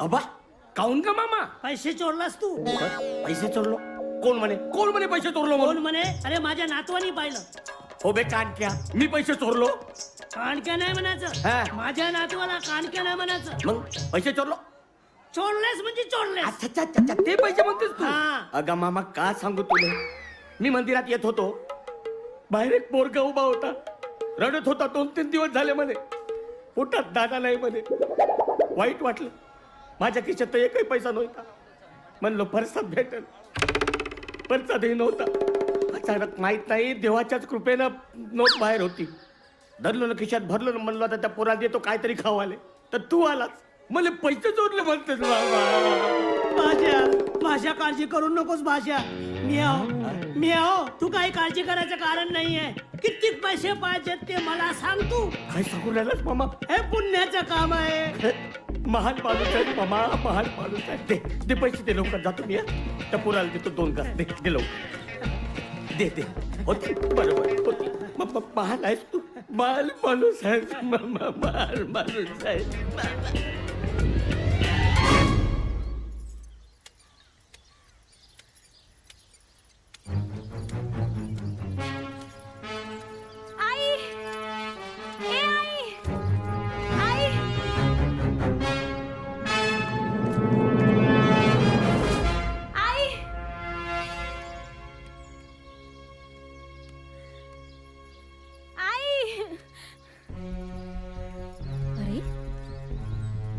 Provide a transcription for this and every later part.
अबा काऊन का मामा? पैसे चोरलास तू? पैसे चोरलो? कोण म्हणे पैसे चोरलो कोण म्हणून? म्हणे? अरे माझ्या नातवानी पाहिलं. हो बे कानक्या, मी पैसे चोरलो? काणक्या नाही हा. म्हणायचं, माझ्या नातवाला काणक्या नाही म्हणायचं. मग पैसे चोरलो? चोरलेस म्हणजे चोरलेस. अच्छा अच्छा अच्छा अच्छा, ते पैसे म्हणतेस तू? हा. अगं मामा का सांगू तुला, मी मंदिरात येत होतो, बाहेर एक पोरगा उभा होता, रडत होता. 2-3 दिवस झाले म्हणे, पोटात दाना नाही म्हणे. वाईट वाटलं. माझ्या खिशात तर एकही पैसा नव्हता. म्हणलो परसात भेटेल, परसातही नव्हता. अचानक माहित नाही देवाच्याच कृपेनं नोट बाहेर होती. धरलो ना खिशात, भरलो ना. म्हणलो आता त्या पोराला देतो काहीतरी खावाले, तर तू आलास. मला पैसे चोरले म्हणतेस बाबा. भाषा काळजी करू नकोस भाषा. मी आहो, तू काही काळजी करायचं कारण नाहीये. किती पैसे पाहिजेत ते मला सांग तू. काय सांगू राहिलास मामा? हे पुण्याचं काम आहे. महान माणूस आहे मामा, महान माणूस आहे. दे पैसे, दे लवकर. जातो मी. त्या पोराला देतो 2 घास. दे लवकर. दे होते बरोबर होते. महान आहेस तू, महान माणूस आहेस मामा, महान माणूस आहेस.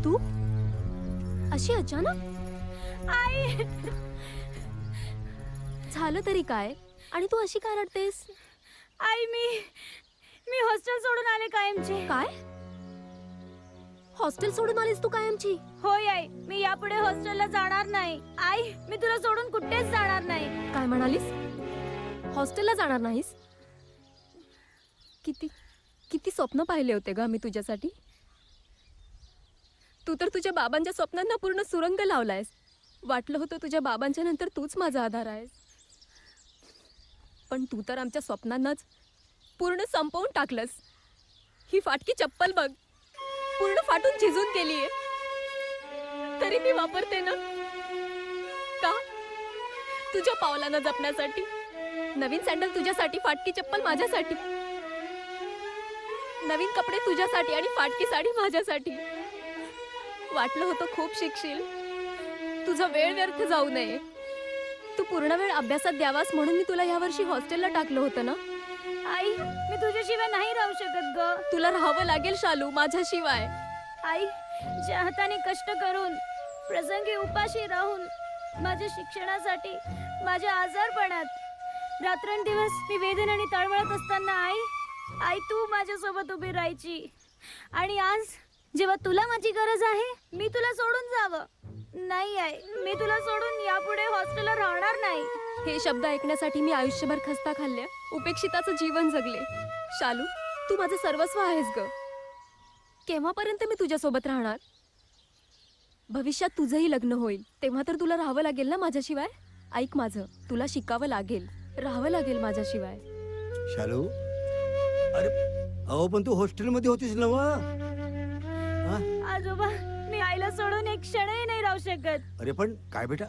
तू अशी अचानक? आई, झालं तरी काय? आणि तू अशी का रडतेस? आई मी हॉस्टेल सोडून आले कायमचे. काय? हॉस्टेल सोडून आलीस तू कायमची? होय आई, मी यापुढे हॉस्टेलला जाणार नाही. आई, मी तुला सोडून कुठेच जाणार नाही. काय म्हणालीस? हॉस्टेलला जाणार नाहीस? किती किती स्वप्न पाहिले होते ग मी तुझ्यासाठी. तू तर तुझ्या बाबांच्या स्वप्नांना पूर्ण सुरंग लावलायस. वाटलं होतं तुझ्या बाबांच्या नंतर तूच माझा आधार आहेस, पण तू तर आमच्या स्वप्नांनाच पूर्ण संपवून टाकलंस. ही फाटकी चप्पल बघ, पूर्ण फाटून झिजून गेलीये, तरी मी वापरते ना. का? तुझ्या पावलांना जपण्यासाठी. नवीन सँडल तुझ्यासाठी, फाटकी चप्पल माझ्यासाठी. नवीन कपडे तुझ्यासाठी आणि फाटकी साडी माझ्यासाठी. वाटलं होतं खूप शिकशील, तुझा वेळ व्यर्थ जाऊ नये. तू पूर्ण वेळ अभ्यासात द्यावास म्हणून मी तुला यावर्षी हॉस्टेलला टाकलं होतं ना. आई, मी तुझ्याशिवाय नाही राहू शकत ग. तुला राहावं लागेल शालू माझ्याशिवाय. आई, ज्या हाताने कष्ट करून, प्रसंगी उपाशी राहून, माझ्या शिक्षणासाठी, माझ्या आजारपणात रात्रंदिवस मी वेदनेने तळमळत असताना आई तू माझ्यासोबत उभी राहायची. आणि आज जेव्हा तुला माझी गरज आहे, मी तुला सोडून जावं? नाही आई, मी तुला सोडून यापुढे हॉस्टेलला राहणार नाही. हे शब्द ऐकण्यासाठी मी आयुष्यभर खस्ता खाल्ल्या, उपेक्षिताचं जीवन जगले. शालू, तू माझं सर्वस्व आहेस ग. केव्हापर्यंत मी तुझ्यासोबत राहणार? भविष्यात तुझंही लग्न होईल, तेव्हा तर तुला राहावं लागेल ना माझ्याशिवाय. ऐक माझं, तुला शिकावं लागेल, राहावं लागेल माझ्याशिवाय. शालू, अरे अहो पण तू हॉस्टेलमध्ये होतीस ना? आजोबा, मी आईला सोडून एक क्षणही नाही राहू शकत. अरे पण काय बेटा,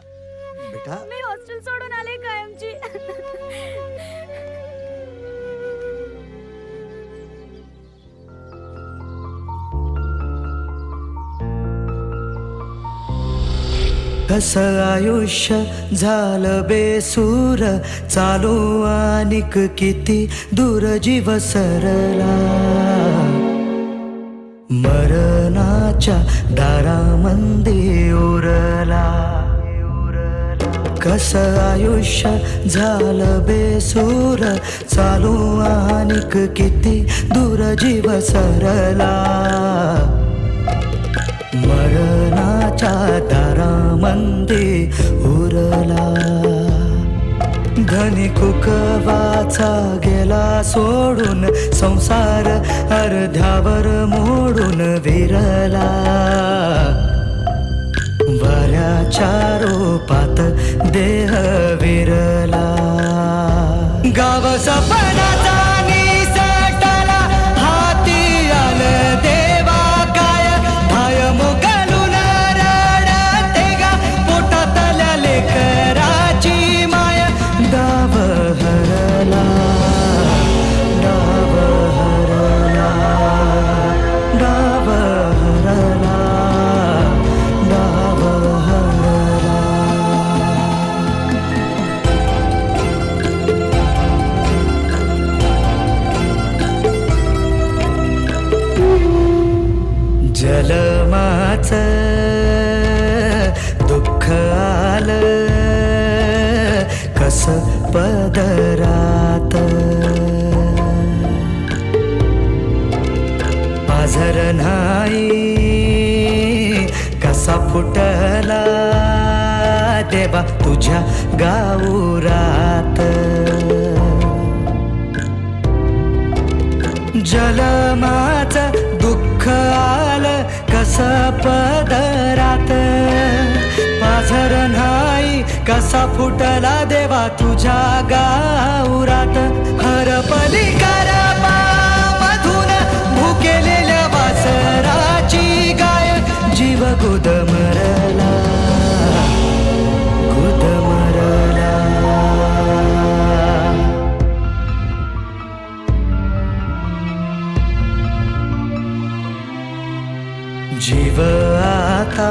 मी हॉस्टेल सोडून आले कायमची. कसं आयुष्य झालं बेसूर, चालू आणिक किती दूर जीव सरला. मरणाच्या दारामंदी उरला. कसं आयुष्य झालं बेसूर, चालू आणिक किती दूर जीव सरला. मरणाच्या दारामंदी उरला. धनी कुकवाचा गेला सोडून, संसार अर्ध्यावर मोडून विरला. वाऱ्याच्या रोपात देह विरला. गाव सपनाचा निसटला, कस पदरात पाझर नाही कसा फुटला देवा तुझ्या गाऊरात जलमाचं दुःख आलं कस पदरात पाझर नाही कसा फुटला देवा तुझ्या गाऊरात हरपली मधून भुकेलेल्या वासराची गाय जीव गुदमरला गुदमरला जीव आता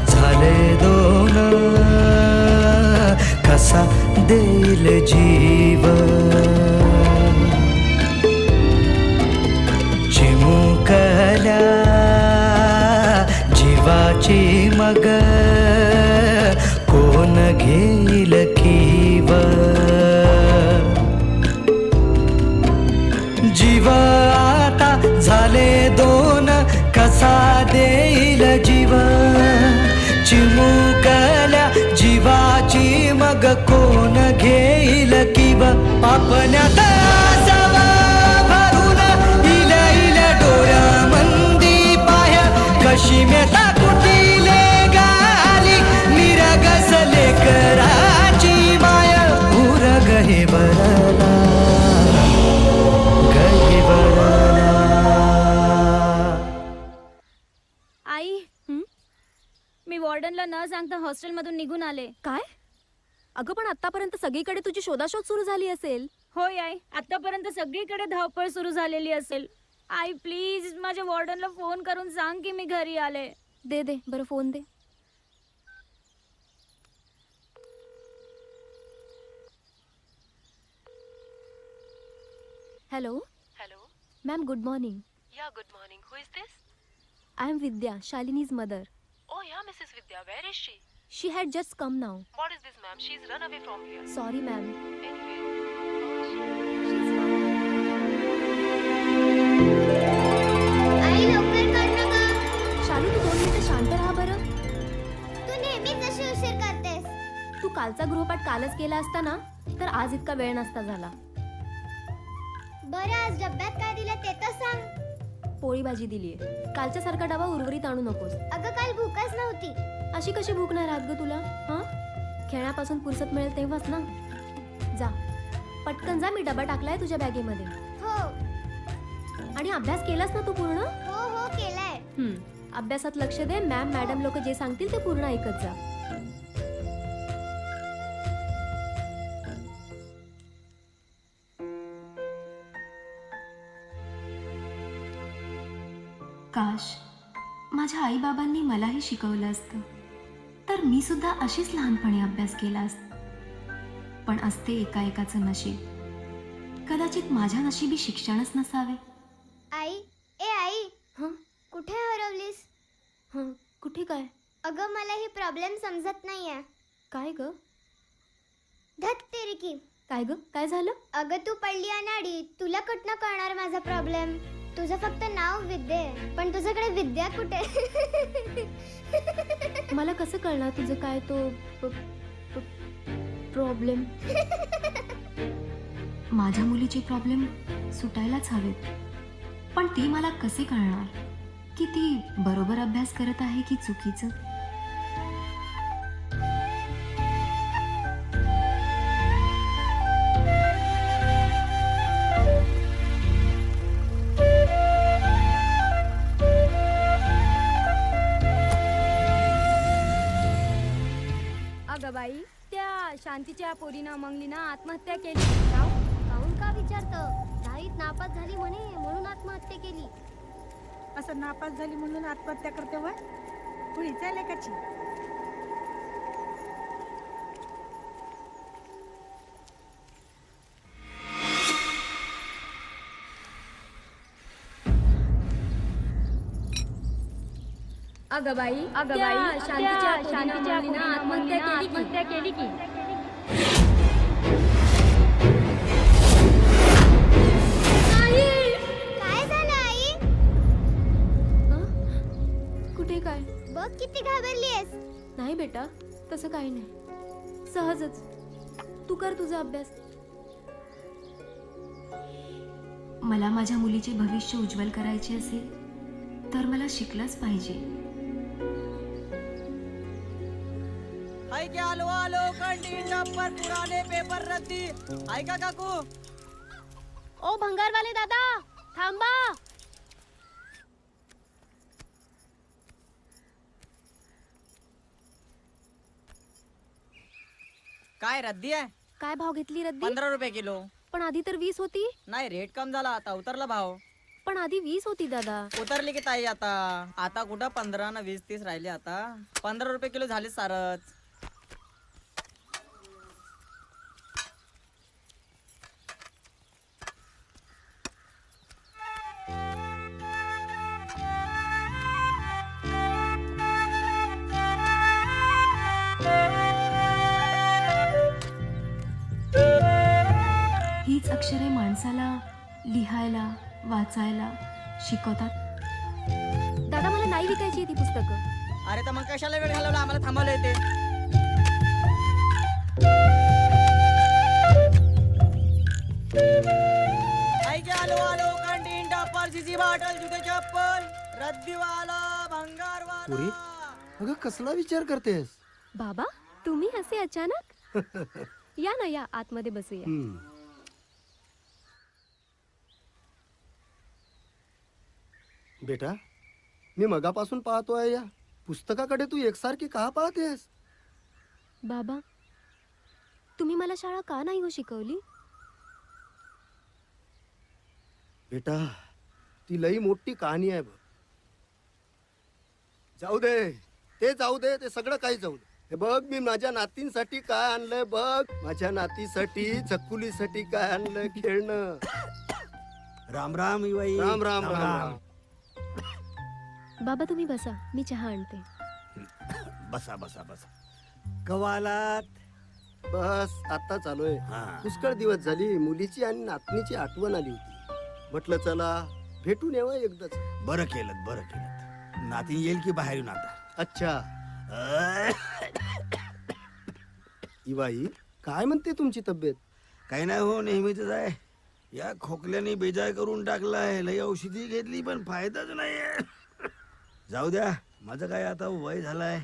झाले दोन कसा देईल जीव चिमुकल्या जीवाची मग कोण घेईल कीव जीव आता झाले दोन कसा देईल जीव चिमुकल्या जीवाची मग कोण घेईल किव पापण्यात आसाव भरून इल्या इल्या डोळ्यामंदी पाय कशी मेता कुटीले गाली निरगसले कराची माय उरग हे बरला आई मी वॉर्डनला न सांगता हॉस्टेलमधून निघून आले. काय? अगं पण आतापर्यंत सगळीकडे तुझी शोधाशोध सुरू झाली असेल. होय आई, आतापर्यंत सगळीकडे धावपळ सुरू झालेली असेल. आई प्लीज माझ्या वॉर्डनला फोन करून सांग की मी घरी आले. दे दे बरं फोन दे. Hello Hello. Ma'am good morning. Yeah, good morning. Who is this? I am Vidya, Shalini's mother. Oh, yeah, Mrs. Vidya. Where is she? She had just come now. What is this, ma'am? She's run away from here. Sorry ma'am. Anyway, आई लवकर कर ना गं. शालू तू 2 मिनिटं शांत राहा बरं. तू नेहमीच अशी उशीर करतेस. तू कालचा गृहपाठ कालच केला असता ना तर आज इतका वेळ नसता झाला. बरं आज डब्यात काय दिलं ते तर सांग. पोळी भाजी दिलीये. कालच्या सारखा डबा उर्वरित आणू नकोस. अगं काल भूकच नव्हती. अशी कशी भूक नाही राहत ग तुला? हा, खेळण्यापासून फुरसत मिळेल तेव्हाच ना. जा पटकन जा, मी डबा टाकलाय तुझ्या बॅगेमध्ये. हो आणि अभ्यास केलास ना तू पूर्ण? हो हो केलाय. अभ्यासात लक्ष दे. मॅम मॅडम लोक जे सांगतील ते पूर्ण ऐकत जा. काश माझ्या आईबाबांनी मलाही शिकवलं असतं तर मी सुद्धा अशीच लहानपणी अभ्यास केला असता. पण असते एकाएकाचं नशीब. कदाचित माझ्या नशिबी शिक्षणच नसावे. आई ए आई हं कुठे हरवलीस? हं कुठे काय? अगं मला ही प्रॉब्लेम समजत नाहीये. काय ग? धत तेरी की. काय ग? काय झालं? अगं तू पडली अनाडी. तुला कुठनं कळणार माझा प्रॉब्लेम? तुझं फक्त नाव विद्या आहे, पण तुझ्याकडे विद्या कुठे? मला कसं कळणार तुझं काय तो प्रॉब्लेम? माझ्या मुलीचे प्रॉब्लेम सुटायलाच हवेत, पण ती मला कसे कळणार की ती बरोबर अभ्यास करत आहे की चुकीचं? अगं बाई, त्या शांतीच्या पोरीनं मंगलीनं आत्महत्या केली. काहून का विचारतं? दहावीत नापास झाली म्हणे म्हणून आत्महत्या केली. असं नापास झाली म्हणून आत्महत्या करते वय? कुणीच आहे लेकाची? अगं बाई, त्या शांतीच्या पोरीनं आत्महत्या केली की. काय झालं आई? कुठे काय? बघ किती घाबरलीयस. नाही बेटा, तसं काही नाही, सहजच. तू कर तुझा अभ्यास. मला माझ्या मुलीचे भविष्य उज्ज्वल करायचे असेल तर मला शिकलंच पाहिजे. हाय क्या आलो आलो कंटीन पर पुराने पेपर रद्दी. ऐका काकू. ओ भंगारवाले दादा थांबा. काय रद्दी आहे? काय भाव घेतली रद्दी? 15 रुपये किलो. पण आधी तर 20 होती. नाही रेट कम झाला आता उतरला भाव. पण आधी 20 होती दादा. उतरली की ताई आता कुठं 15 ना 20 30 राहिले. आता 15 रुपये किलो झाले सारच. हीच अक्षरे माणसाला लिहायला वाचायला शिकवतात. दादा मला नाही विकायची ती पुस्तकं. अरे तर मग कशाला वेळ घालवला आम्हाला थांबवलं येते. आलो आलो कंटीन टप्पर सीसी बॉटल जुते चप्पल रद्दीवाला भंगारवाला. अगं कसला विचार करतेस? बाबा तुम्ही असे अचानक? या ना या आतमध्ये बसूया. बेटा मी मगापासून पाहतोय या पुस्तकाकडे तू एकसारखी का पाहतेस? बाबा तुम्ही मला शाळा का नाही हो शिकवली? बेटा ती लई मोठी कहाणी आहे बघ. जाऊ दे ते सगळं काही जाऊ दे. हे बघ मी माझ्या नातींसाठी काय आणलंय बघ. माझ्या नातीसाठी चकुलीसाठी काय आणलंय खेळणं. राम राम इवाई. राम राम राम राम. बाबा तुम्ही बसा, मी चहा आणते. बसा बसा बसा. कवालात बस आता चालूय. पुष्कळ दिवस झाली मुलीची आणि नातनीची आठवण आली होती. म्हटलं चला भेटून यावं एकदाच. बरं केलं बरं केलं. नाती येईल की बाहेरून आता? अच्छा इवाई काय म्हणते तुमची तब्येत? काही नाही हो नेहमीच आहे. या खोकल्याने बेजाय करून टाकलाय. लई औषधी घेतली पण फायदाच नाही. जाऊ द्या माझं काय आता वय झालाय.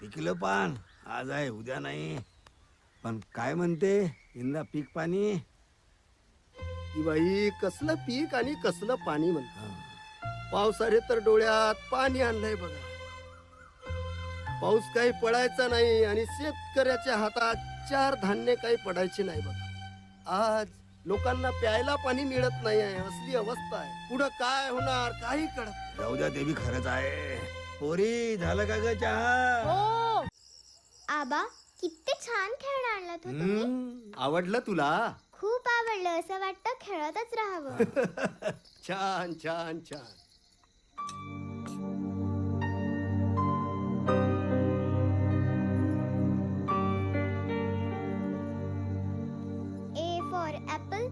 पिकलं पान आज आहे उद्या नाही. पण काय म्हणते यंदा पीक पाणी? इवाई कसलं पीक आणि कसलं पाणी म्हणत. पावसाने तर डोळ्यात पाणी आणलंय बघा. पाऊस काही पडायचा नाही आणि शेतकऱ्याच्या हातात चार धान्य काही पडायचे नाही बघा. आज लोकांना प्यायला पाणी मिळत नाही आहे. असली अवस्था आहे. पुढं काय होणार काही कळत. जाऊ द्या ते बी खरंच आहे. पोरी झालं का ग चहा? हो आबा किती छान खेळणं आणलं तुम्ही. आवडलं तुला? खूप आवडलं. असं वाटतं खेळतच राहावं. छान छान छान. A for apple,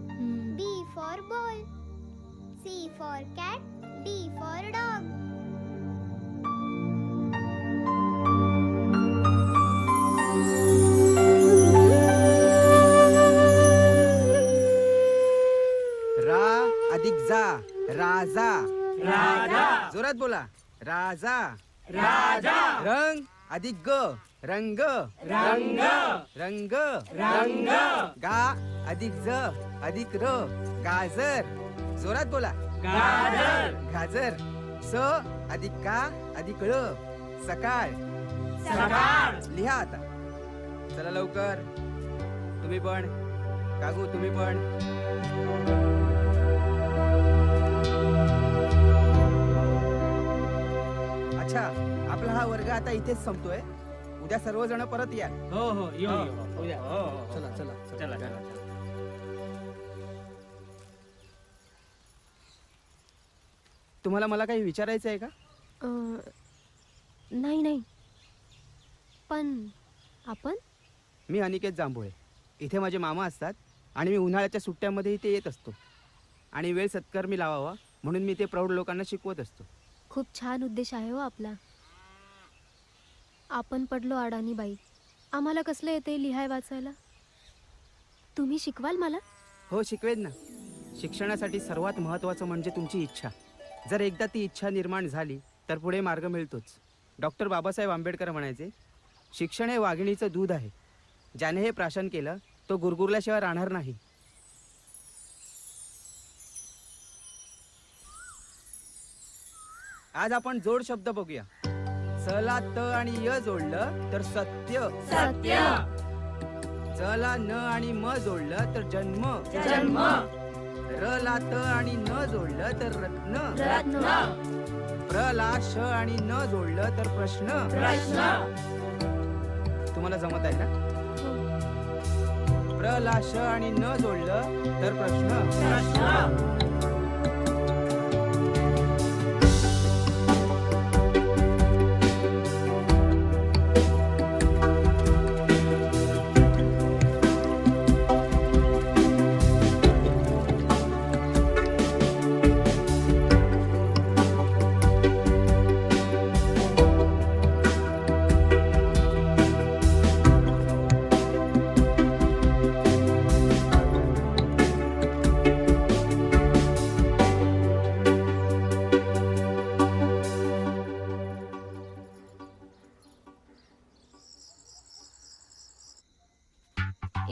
B for ball, C for cat, D for dog. रा अधिक जा राजा. राजा जोरात बोला. राजा राजा. रंग अधिक ग रंग. रंग रंग रंग. गा अधिक ज अधिक र गाजर. जोरात बोला. गाजर गाजर. स अधिक का अधिक ळ सकाळ. सकाळ. लिहा आता. चला लवकर. तुम्ही पण काकू तुम्ही पण. अच्छा आपला हा वर्ग आता इथेच संपतोय. उद्या सर्वजण परत या. हो हो येऊ चला चला चला चला. तुम्हाला मला काही विचारायचं आहे का? नाही नाही पण आपण मी अनिकेत जांभोळे. इथे माझे मामा असतात आणि मी उन्हाळ्याच्या सुट्ट्यामध्ये इथे येत असतो आणि वेळ सत्कर्मी लावावा म्हणून मी ते प्रौढ लोकांना शिकवत असतो. खूप छान उद्देश आहे हो आपला. आपण पडलो अडाणी बाई, आम्हाला कसलं येते लिहाय वाचायला? तुम्ही शिकवाल मला? हो, शिकवेन ना. शिक्षणासाठी सर्वात महत्त्वाचं म्हणजे तुमची इच्छा. जर एकदा ती इच्छा निर्माण झाली तर पुढे मार्ग मिळतोच. डॉक्टर बाबासाहेब आंबेडकर म्हणायचे, शिक्षण हे वाघिणीचं दूध आहे. ज्याने हे प्राशन केलं तो गुरगुरल्याशिवाय राहणार नाही. आज आपण जोड शब्द बघूया. सला त आणि य जोडलं तर सत्य. सत्य. जला न आणि म जोडलं तर जन्म. जन्म. र ला त आणि न जोडलं तर रत्न. रत्न. प्र ला श आणि न जोडलं तर प्रश्न. प्रश्न. तुम्हाला जमत आहे ना? प्र ला श आणि न जोडलं तर प्रश्न. प्रश्न.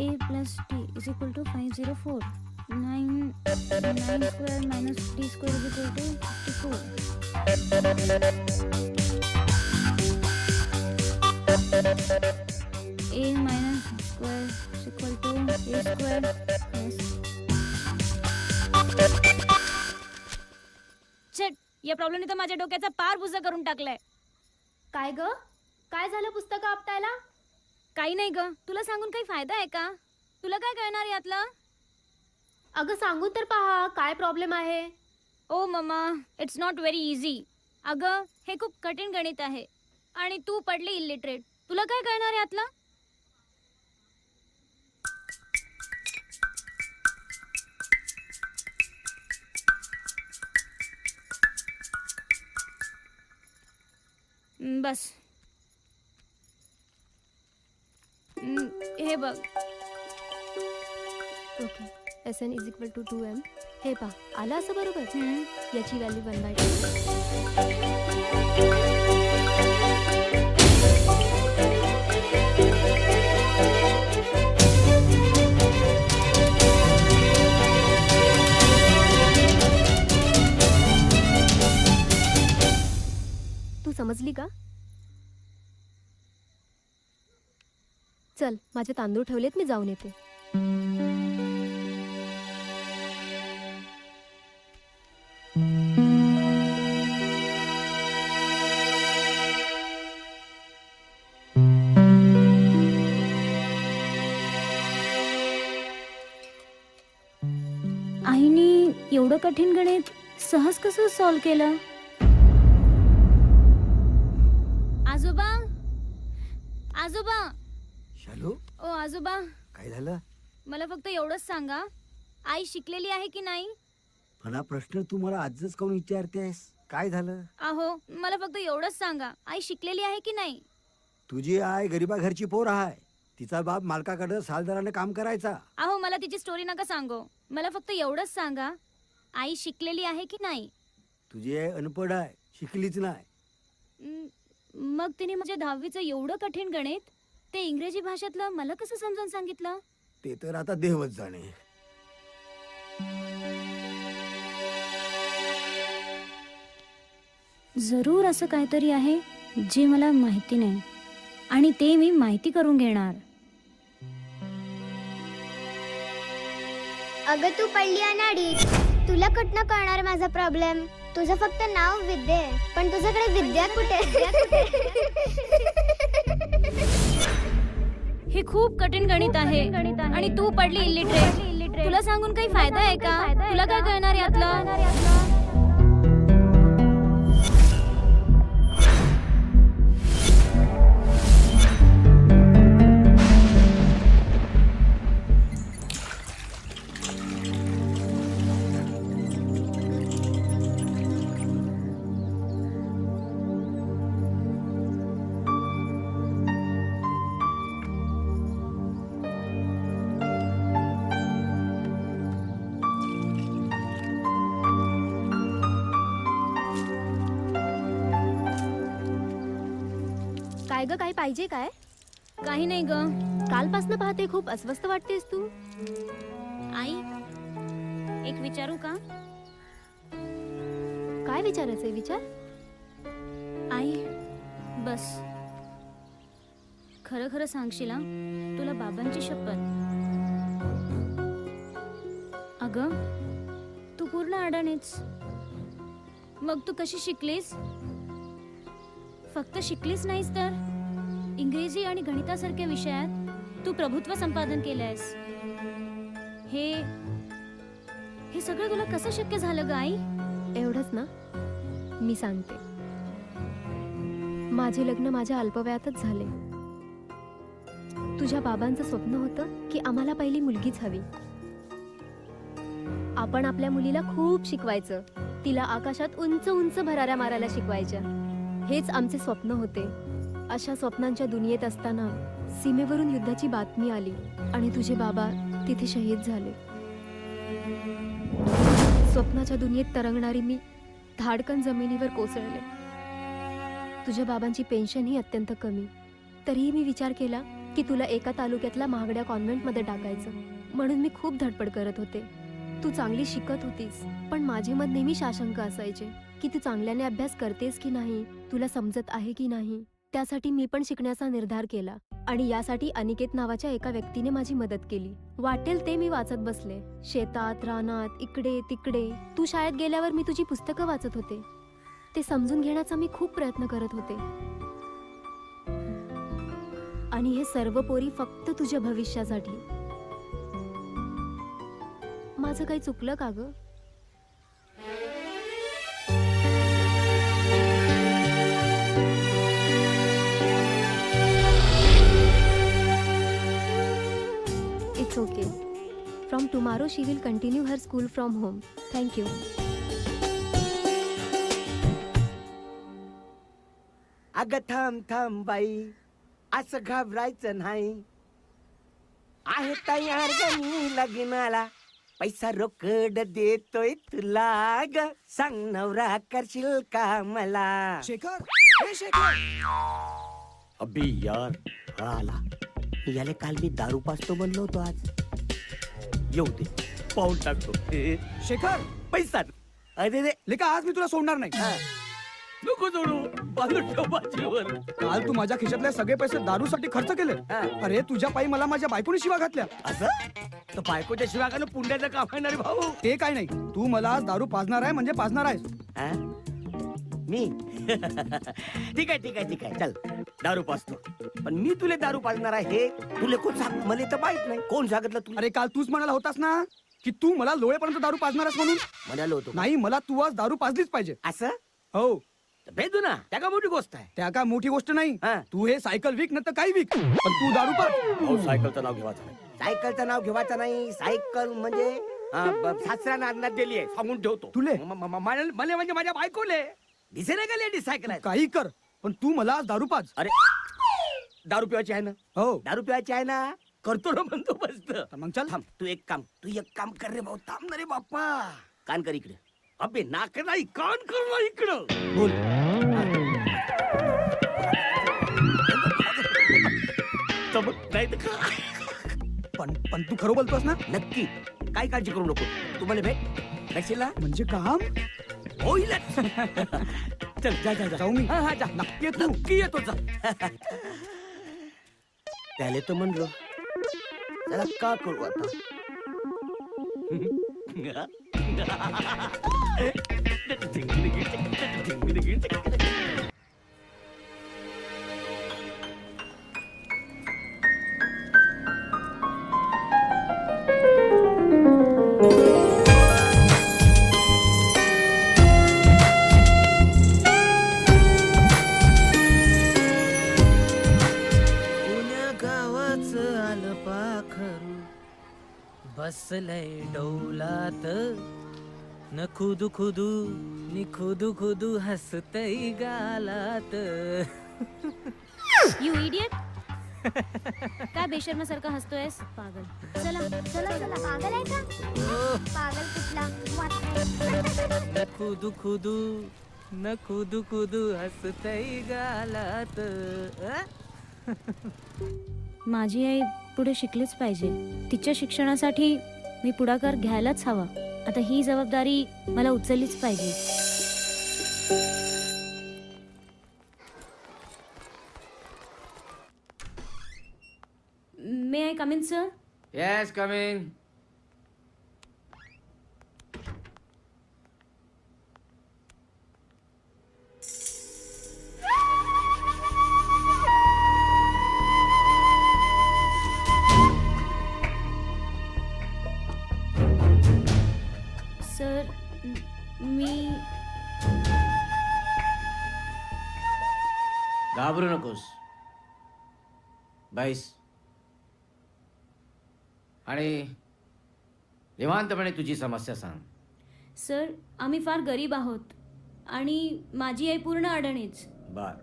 A plus T is equal to 504. 9 square minus D square is equal to 54. A minus square is equal to A square plus. Chhath, या प्रॉब्लेमने तर माझ्या डोक्याचा पार बुजा करून टाकलाय. काय ग? काय झालं पुस्तकं आपटायला? काही नाही ग, तुला सांगून काही फायदा आहे का? तुला काय कळणार यातलं? अगं सांगून तर पहा काय प्रॉब्लेम आहे. Oh mamma, it's not very easy. अगं हे खूप कठीण गणित आहे आणि तू पडली इलिटरेट. तुला काय कळणार यातलं? बस हे बघ. Okay, SN is equal to 2m. हे पहा, आलं असं बरोबर. याची व्हॅल्यू 1/2. तू समजली का? चल, माझे तांदूळ ठेवलेत, मी जाऊन येते. आईने एवढं कठीण गणित सहज कसं सॉल्व केलं? आजोबा, आजोबा. शालू, ओ आजोबा, काय झालं? मला फक्त एवढंच सांगा, आई शिकलेली आहे की नाही? पण हा प्रश्न तू मला आजच काऊन विचारतेस? काय झालं? अहो, मला फक्त एवढंच सांगा, आई शिकलेली आहे की नाही? तुझी आई गरीबा घरची पोर आहे. तिचा बाप मालकाकडे सालदाराने काम करायचा. अहो, मला तिची स्टोरी नका सांगू. मला फक्त एवढंच सांगा, आई शिकलेली आहे की नाही? तुझी आई अनपढ आहे, शिकलीच नाही. मग तिने म्हणजे 10वीचं एवढं कठीण गणित ते इंग्रजी भाषेतलं मला कसं समजावून सांगितलं? ते तर आता देवच जाणे. जरूर असं काहीतरी आहे जे मला माहिती नाही आणि ते मी माहिती करून घेणार. अगं तू पडली अनाडीत, तुला कुठनं कळणार माझा प्रॉब्लेम? तुझं फक्त नाव विद्या आहे, पण तुझ्याकडे विद्या कुठे? हे खूप कठीण गणित आहे आणि तू पडली इलिटरेट. तुला सांगून काही फायदा आहे का? तुला काय कळणार यातलं? काय ग, काय पाहिजे काय? काही नाही ग. कालपासनं पाहते खूप अस्वस्थ वाटतेस तू. आई, एक विचारू का? काय विचारायचंय? विचार. आई, बस खरं खरं सांगशील हा? तुला बाबांची शपथ. अगं, तू पूर्ण अडाणीच. मग तू कशी शिकलीस? फक्त शिकलीस नाहीस तर इंग्रजी आणि गणितासारख्या विषयात तू प्रभुत्व संपादन केलंयस. हे सगळं तुला कसं शक्य झालं ग आई? एवढंच ना? मी सांगते. माझे लग्न माझ्या अल्पवयातच झाले. तुझ्या बाबांचं स्वप्न होतं की आम्हाला पहिली मुलगीच हवी. आपण आपल्या मुलीला खूप शिकवायचं, तिला आकाशात उंच उंच भराऱ्या मारायला शिकवायच्या. हेच आमचे स्वप्न होते. अशा स्वप्नांच्या दुनियेत असताना सीमेवरून युद्धाची बातमी आली आणि तुझे बाबा तिथे शहीद झाले. स्वप्नाच्या दुनियेत तरंगणारी मी धाडकन जमिनीवर कोसळले. तुझ्या बाबांची पेन्शन ही अत्यंत कमी. तरीही मी विचार केला की तुला एका तालुक्यातल्या महागड्या कॉन्व्हेंटमध्ये टाकायचं, म्हणून मी खूप धडपड करत होते. तू चांगली शिकत होतीस, पण माझे मत नेहमी साशंक असायचे की तू चांगल्याने अभ्यास करतेस की नाही, तुला समजत आहे की नाही. त्यासाठी मी पण शिकण्याचा निर्धार केला आणि यासाठी अनिकेत नावाच्या एका व्यक्तीने माझी मदत केली. वाटेल ते मी वाचत बसले, शेतात, रानात, इकडे तिकडे. तू शाळेत गेल्यावर मी तुझी पुस्तकं वाचत होते. ते समजून घेण्याचा मी खूप प्रयत्न करत होते. आणि हे सर्व पोरी फक्त तुझ्या भविष्यासाठी. माझं काही चुकलं का ग? It's okay. From tomorrow she will continue her school from home. Thank you. अगं थांब थांब बाई, असं घाबरायचं नाही. आहे तयार गणी लग्नाला, पैसा रोकड देतोय तुला ग. सांग नवरा करशील का मला? शेखर, हे शेखर. अबे यार, हा आला. याले काल मी दारू पाजतो म्हणलो होतो, आज येऊ दे, पाऊल टाकतो. शेखर, पैसा. अरे रे, लेका आज मी तुला सोडणार नाही. नको सोडू, बांधून ठेव बाजूवर. काल तू माझ्या खिशातले सगळे पैसे दारूसाठी खर्च केले. अरे तुझ्या पायी मला माझ्या बायकोने शिवा घातल्या. असं तर बायकोच्या शिवाय पुंड्याचं काम आहे ना रे भाऊ. ते काय नाही, तू मला आज दारू पाजणार आहे म्हणजे पाजणार आहेस. मी ठीक आहे ठीक आहे ठीक आहे, चल दारू पाजतो. पण मी तुला दारू पाजणार आहे हे तुला कोण सांग? मला तर माहित नाही. कोण सांगितलं तुला? अरे काल तूच म्हणाला होतास ना की तू मला लोळेपर्यंत दारू पाजणार आहेस म्हणून. म्हणालो होतो. नाही, मला तू आज दारू पाजलीच पाहिजे. असं हो. भेटू ना, त्या का मोठी गोष्ट आहे? त्या काय मोठी गोष्ट नाही. तू हे सायकल विक नाही तर काही विक, पण तू दारू पाज. सायकलचं नाव घेवायचं नाही. सायकलचं नाव घेवायचं नाही. सायकल म्हणजे सासऱ्यानं अंदाज दिली आहे, सांगून ठेवतो. तुले मला म्हणजे माझ्या बायकोले दिसे नाही का लेडीज सायकल आहे. काही कर, पण तू मला आज दारू पाज. अरे दारू पिवायची आहे ना? हो. दारू पिवायची आहे ना? करतो ना म्हणतो बसत. मग चल. थांब, तू एक काम कर रे भाऊ. थांब ना रे बाप्पा. कान कर इकडे. अबे नाक नाही, कान कर ना इकडं. बोल. नाही पण तू खरं बोलतोस ना? नक्की, काय काळजी करू नको. तुम्हाला भेट नक्षीला म्हणजे काम होईल. चल जा जा जाऊ मी. हा जा. नक्की ये तू. नक्की येतो जा. त्याले तर म्हणलो, त्याला का करू आता? बसलय डौलात न खुदू खुदू नि खुदू खुदू हसतय गालात. You idiot. काय बेशर्मासारखा हसतोयस? पागल. चला चला चला, पागल आहे का? पागल कुठला? न खुदू खुदू न कुदू कुदू हसतय गालात. माझी आई पुढे शिकलीच पाहिजे. तिच्या शिक्षणासाठी मी पुढाकार घ्यायलाच हवा. आता ही जबाबदारी मला उचललीच पाहिजे. May I come in sir? Yes come in. Sir मी घाबरू नकोस. बाईस आणि निवांतपणे तुझी समस्या सांग. सर आम्ही फार गरीब आहोत आणि माझी आई पूर्ण अडणीच. बर.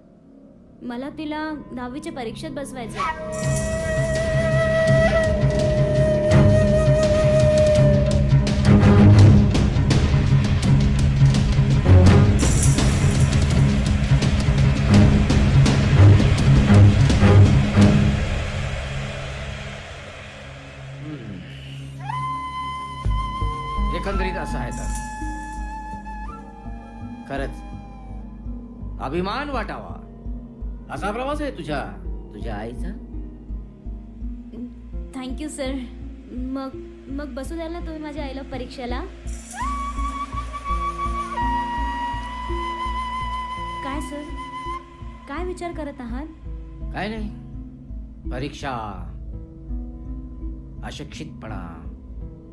मला तिला 10वीच्या परीक्षेत बसवायचं. एकंदरीत असं आहे तर खरंच अभिमान वाटावा असा प्रवास आहे तुझ्या आईचा. Thank you sir. मग बसू द्याल ना तुम्ही माझ्या आईला परीक्षेला? काय सर, काय विचार करत आहात? काय नाही. परीक्षा, अशिक्षितपणा,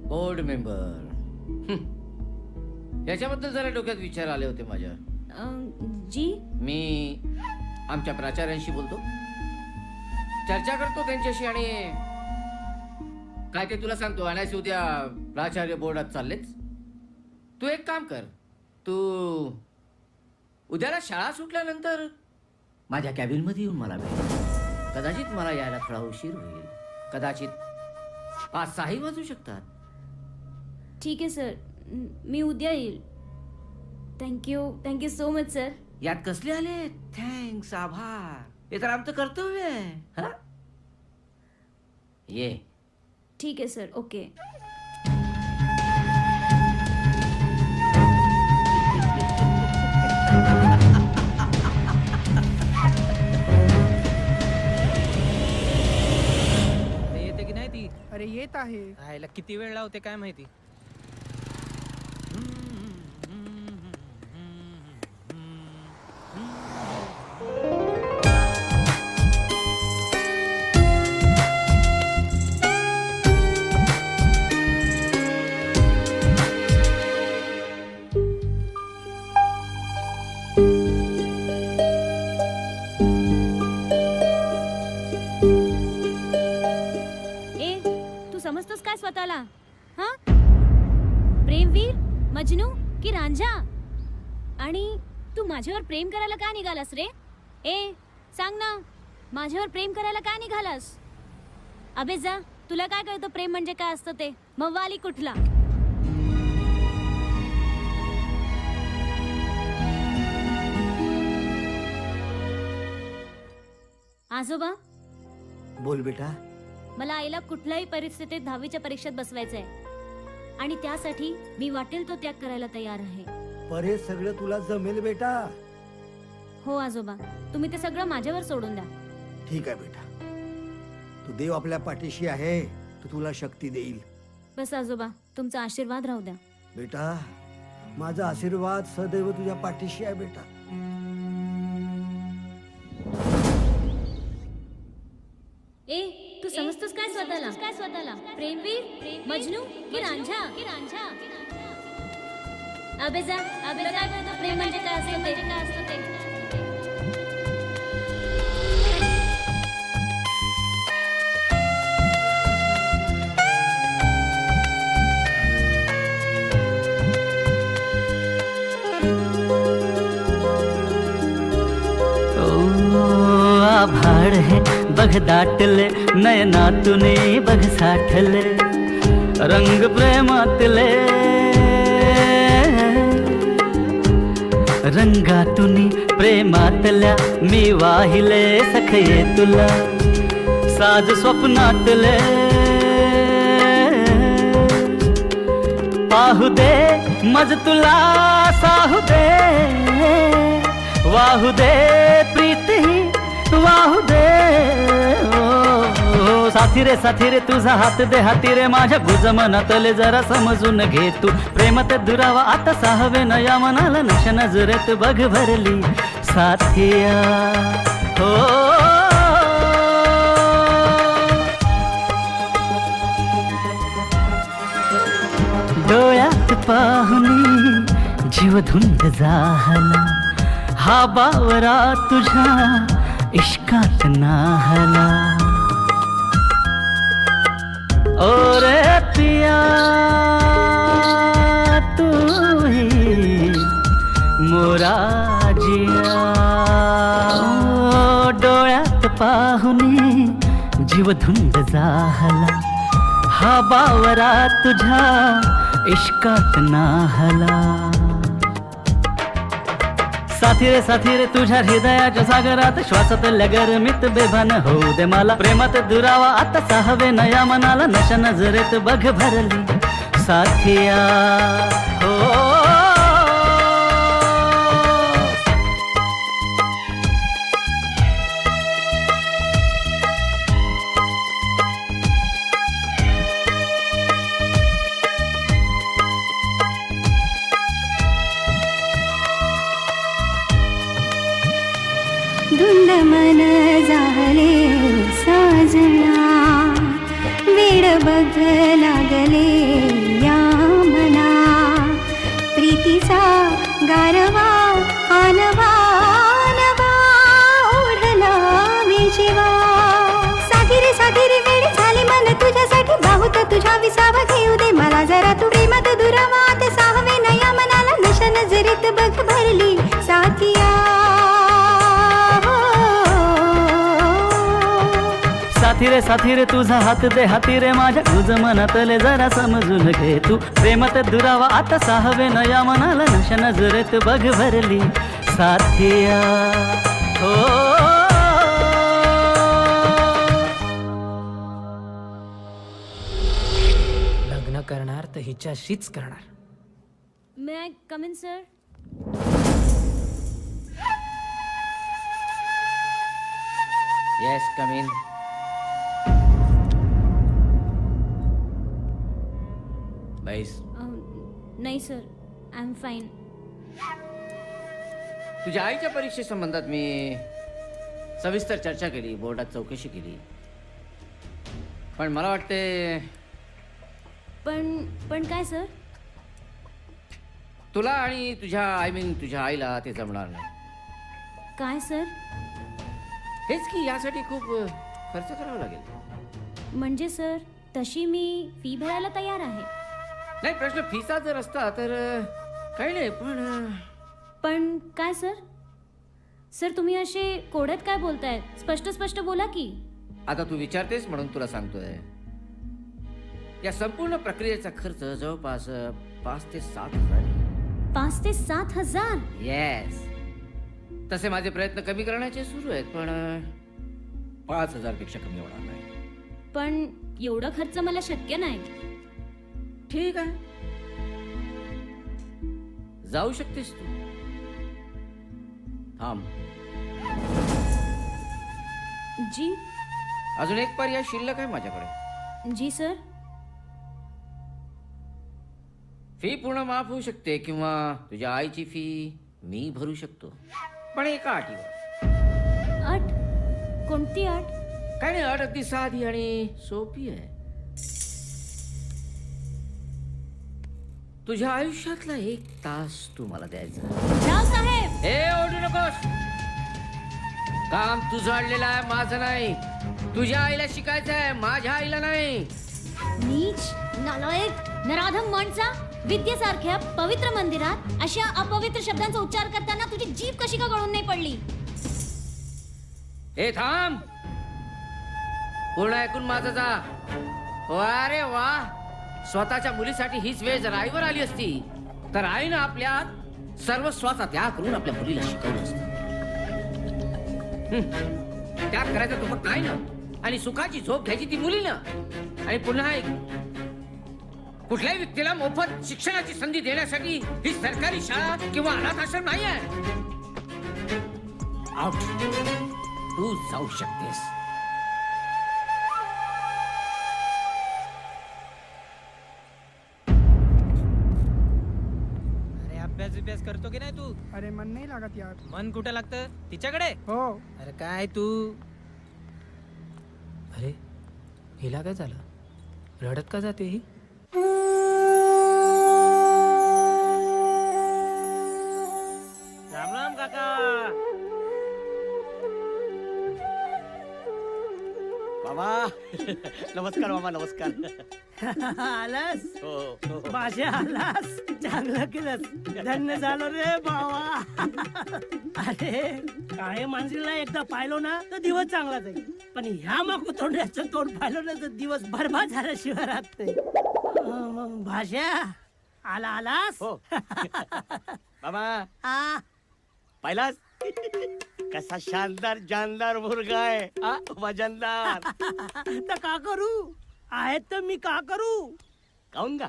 बोर्ड मेंबर याच्याबद्दल जरा डोक्यात विचार आले होते माझ्या. जी मी आमच्या प्राचार्यांशी बोलतो, चर्चा करतो त्यांच्याशी आणि काय ते तुला सांगतो. आणि उद्या प्राचार्य बोर्डात चाललेच. तू एक काम कर, तू उद्याला शाळा सुटल्यानंतर माझ्या कॅबिनमध्ये येऊन मला भेट. कदाचित मला यायला थोडा उशीर होईल, कदाचित 5-6 वाजू शकतात. ठीक आहे सर, मी उद्या येईल. Thank you so much sir. यात कसले आले थँक्स, आभार? हे तर आमचं कर्तव्य आहे. हा ये. ठीक आहे सर. ओके. येते की नाही ती? अरे येत आहे. राहायला किती वेळ लावते काय माहिती. समजतोस काय स्वतःला? हा, प्रेमवीर, मजनू की रांझा? आणि तू माझ्यावर प्रेम करायला का निघालास रे? सांग ना, माझ्यावर प्रेम करायला का निघालास? अबे जा, तुला काय कळतं प्रेम म्हणजे काय असतं ते? मव्वाली कुठला. आजोबा बोल बेटा. मला आईला कुठल्याही परिस्थितीत 10वीच्या परीक्षेत बसवायचंय आणि त्यासाठी मी वाटेल तो त्याग करायला तयार आहे. पर हे सगळं तुला जमेल बेटा? हो आजोबा, तुम्ही ते सगळं माझ्यावर सोडून द्या. ठीक आहे बेटा, तू देव आपल्या पाठीशी आहे, तो तुला शक्ती देईल. बस आजोबा, तुमचा आशीर्वाद राहू द्या. बेटा, माझा आशीर्वाद सदैव तुझ्या पाठीशी आहे बेटा. तू समजतोस काय स्वतःला? प्रेमवीर, मजनू की रांझा? अबे जा, अबे काय कळतं प्रेम म्हणजे काय असतं ते? आभाळ है बघ दाटले, नयनातुने बघ साठले, रंग प्रेमातले, रंगातुनी प्रेमातल्या मी वाहिले सखये तुला साज स्वप्नातले पाहू दे मज तुला साहू दे वाहू दे प्रीती वाहू दे ओ साथी रे तुझा हात दे हाती रे माझ्या गुज मनातले जरा समजून घे तू प्रेमात दुरावा आता साहवे न या मनाला नश नजरेत बघ भरली साथिया हो डोळ्यात पाहुनी जीव धुंद झाला हा बावरा तुझ्या इश्कात नाहला ओ रे पिया तू ही मोरा जिया ओ डोळ्यात पाहुनी जीव धुंद झाला हा बावरा तुझ्या इश्कात नाहला साथी रे तुझ्या हृदयाच्या सागरात श्वासातल्या गरमीत बेभान होऊ दे मला प्रेमात दुरावा आता साहवे नया मनाला नशा नजरेत बघ भरली साथिया हो धुंद मन झाले साजना वेड बघ लागले या मना प्रीतीचा गारवा आनवा नवा ओढला विजीवा साथी रे वेळ झाली मन तुझ्यासाठी बाहुत तुझ्या विसावा घेऊ दे मला जरा तू प्रेमात दुरावा ते साहवे नया मनाला नशा नजरेत बघ भरली साथिया साथी रे तुझा हात दे हाती रे माझ्या तुझ मनातले जरा समजून घे तू प्रेमात दुरावा आता साहवे नया मनाला नशा नजरेत बघ भरली साथिया हो लग्न करणार तर हिच्याशीच करणार. May I come in sir? Yes come in. बैस. नाही सर, आय एम फाईन. तुझ्या आईच्या परीक्षेसंबंधात मी सविस्तर चर्चा केली, बोर्डात चौकशी केली, पण मला वाटते पण काय सर? तुला आणि तुझ्या आईला ते जमणार नाही. काय सर? हेच की यासाठी खूप खर्च करावा लागेल. म्हणजे सर तशी मी फी भरायला तयार आहे. नाही, प्रश्न फीचा जर असता तर काही नाही, पण काय सर? सर तुम्ही असे कोड्यात काय बोलताय? स्पष्ट बोला की. आता तू विचारतेस म्हणून तुला सांगतोय. या संपूर्ण प्रक्रियेचा खर्च जवळपास 5 ते 7 हजार. 5 ते 7 हजार? येस. तसे माझे प्रयत्न कमी करण्याचे सुरू आहेत, पण 5,000 पेक्षा कमी होणार नाही. पण एवढा खर्च मला शक्य नाही. ठीक आहे, जाऊ शकतेस तू. थांब. जी. अजून एक पर्याय शिल्लक आहे माझ्याकडे. जी सर. फी पूर्ण माफ होऊ शकते किंवा तुझ्या आईची फी मी भरू शकतो, पण एका अटीवर. अट? कोणती अट? काय नाही, अट अगदी साधी आणि सोपी आहे. तुझ्या आयुष्यातला 1 तास तू मला द्यायचा. राव साहेब, हे ओढू नकोस. काम तुझं आणलेलं आहे, माझं नाही. तुझ्या आईला शिकायचं आहे, माझ्या आईला नाही. नीच, नालायक, नराधम माणसा, विद्येसारख्या पवित्र मंदिरात अशा अपवित्र शब्दांचा उच्चार करताना तुझी जीभ कशी का गळून नाही पडली? हे थांब. पूर्ण ऐकून माझं जा. अरे वा, स्वतःच्या मुलीसाठी हीच वेळ जर आईवर आली असती तर आईनं आपल्या सर्वस्वाचा त्याग करून आपल्या मुलीला शिकवलं असतं. त्याग करायचा तो फक्त आहे ना, आणि सुखाची झोप घ्यायची ती मुलीनं. आणि पुन्हा एक, कुठल्याही व्यक्तीला मोफत शिक्षणाची संधी देण्यासाठी ही सरकारी शाळा किंवा अनाथ आश्रम नाही आहे. आउट, तू जाऊ शकतेस. अरे अभ्यास करतो की नाही तू? अरे मन नाही लागत यार. मन कुठं लागतं? तिच्याकडे. हो. अरे काय तू? अरे हिला काय झालं? रडत का जाते ही? राम राम काका. मामा नमस्कार मामा, नमस्कार. आलास हो. भाषा आलास, चांगलं केलंस. धन्य झालो रे बाबा. अरे काळे मांजरीला एकदा पाहिलो ना तर दिवस चांगला जाईल, पण ह्या मग तोंडाचं तोंड पाहिलं ना तर दिवस बरबाद झाल्याशिवाय राहत नाही. मग भाषा आलास हो. मामा आ पाहिलास कसा शानदार जानदार मुलगा आहे. वजनदार. तर का करू? आहेत तर मी का करू? काऊन का?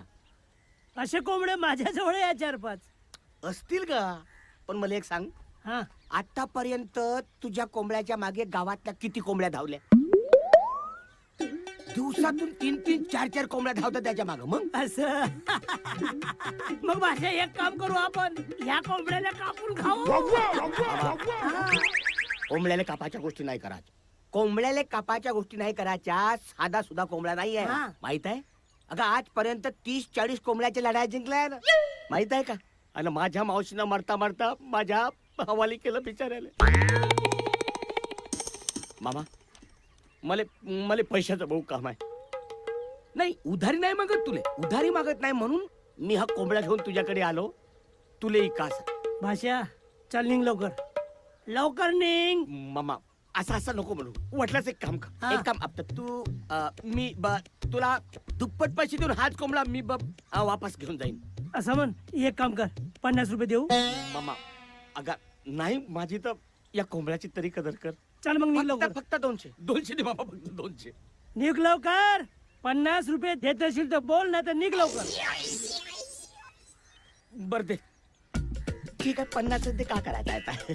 असे कोंबडे माझ्याजवळ या 4-5 असतील का? पण मला एक सांग, हा आतापर्यंत तुझ्या कोंबड्याच्या मागे गावातल्या किती कोंबड्या धावल्या? दिवसातून 3-3, 4-4 कोंबड्या धावतात त्याच्या मागे. मग असं मग भाषा एक काम करू, आपण ह्या कोंबड्याला कापून खाऊ. कोंबड्याला कापाच्या गोष्टी नाही करायच्या. कोंबड्याला कापाच्या गोष्टी नाही करायच्या. साधा सुद्धा कोंबडा नाही आहे, माहित आहे? अगं आजपर्यंत 30-40 कोंबड्याच्या लढाई जिंकल्या ना, माहित आहे का? आणि माझ्या मावशीनं मरता मरता माझ्या हवाली केलं बिचारायला. मामा मला पैशाचं बहु काम आहे. नाही उधारी नाही मागत तुले, उधारी मागत नाही म्हणून मी हा कोंबडा घेऊन तुझ्याकडे आलो. तुले कास भाषा चल निघ लवकर निघ. मामा असं नको म्हणू. वाटल्यास एक काम कर, एक काम आपलं तू मी तुला दुप्पट पैसे देऊन हाच कोंबडा मी वापस घेऊन जाईन. असं म्हण. एक काम कर, 50 रुपये देऊ. मामा अगं नाही, माझी तर या कोंबड्याची तरी कदर कर. चल मग निघ लवकर. फक्त 200 दे बाबा, फक्त 200. निघ लवकर. 50 रुपये देत असेल तर बोल, नाही तर निघ लवकर. बर दे. ठीक आहे, 50 ते का करायचं आहे?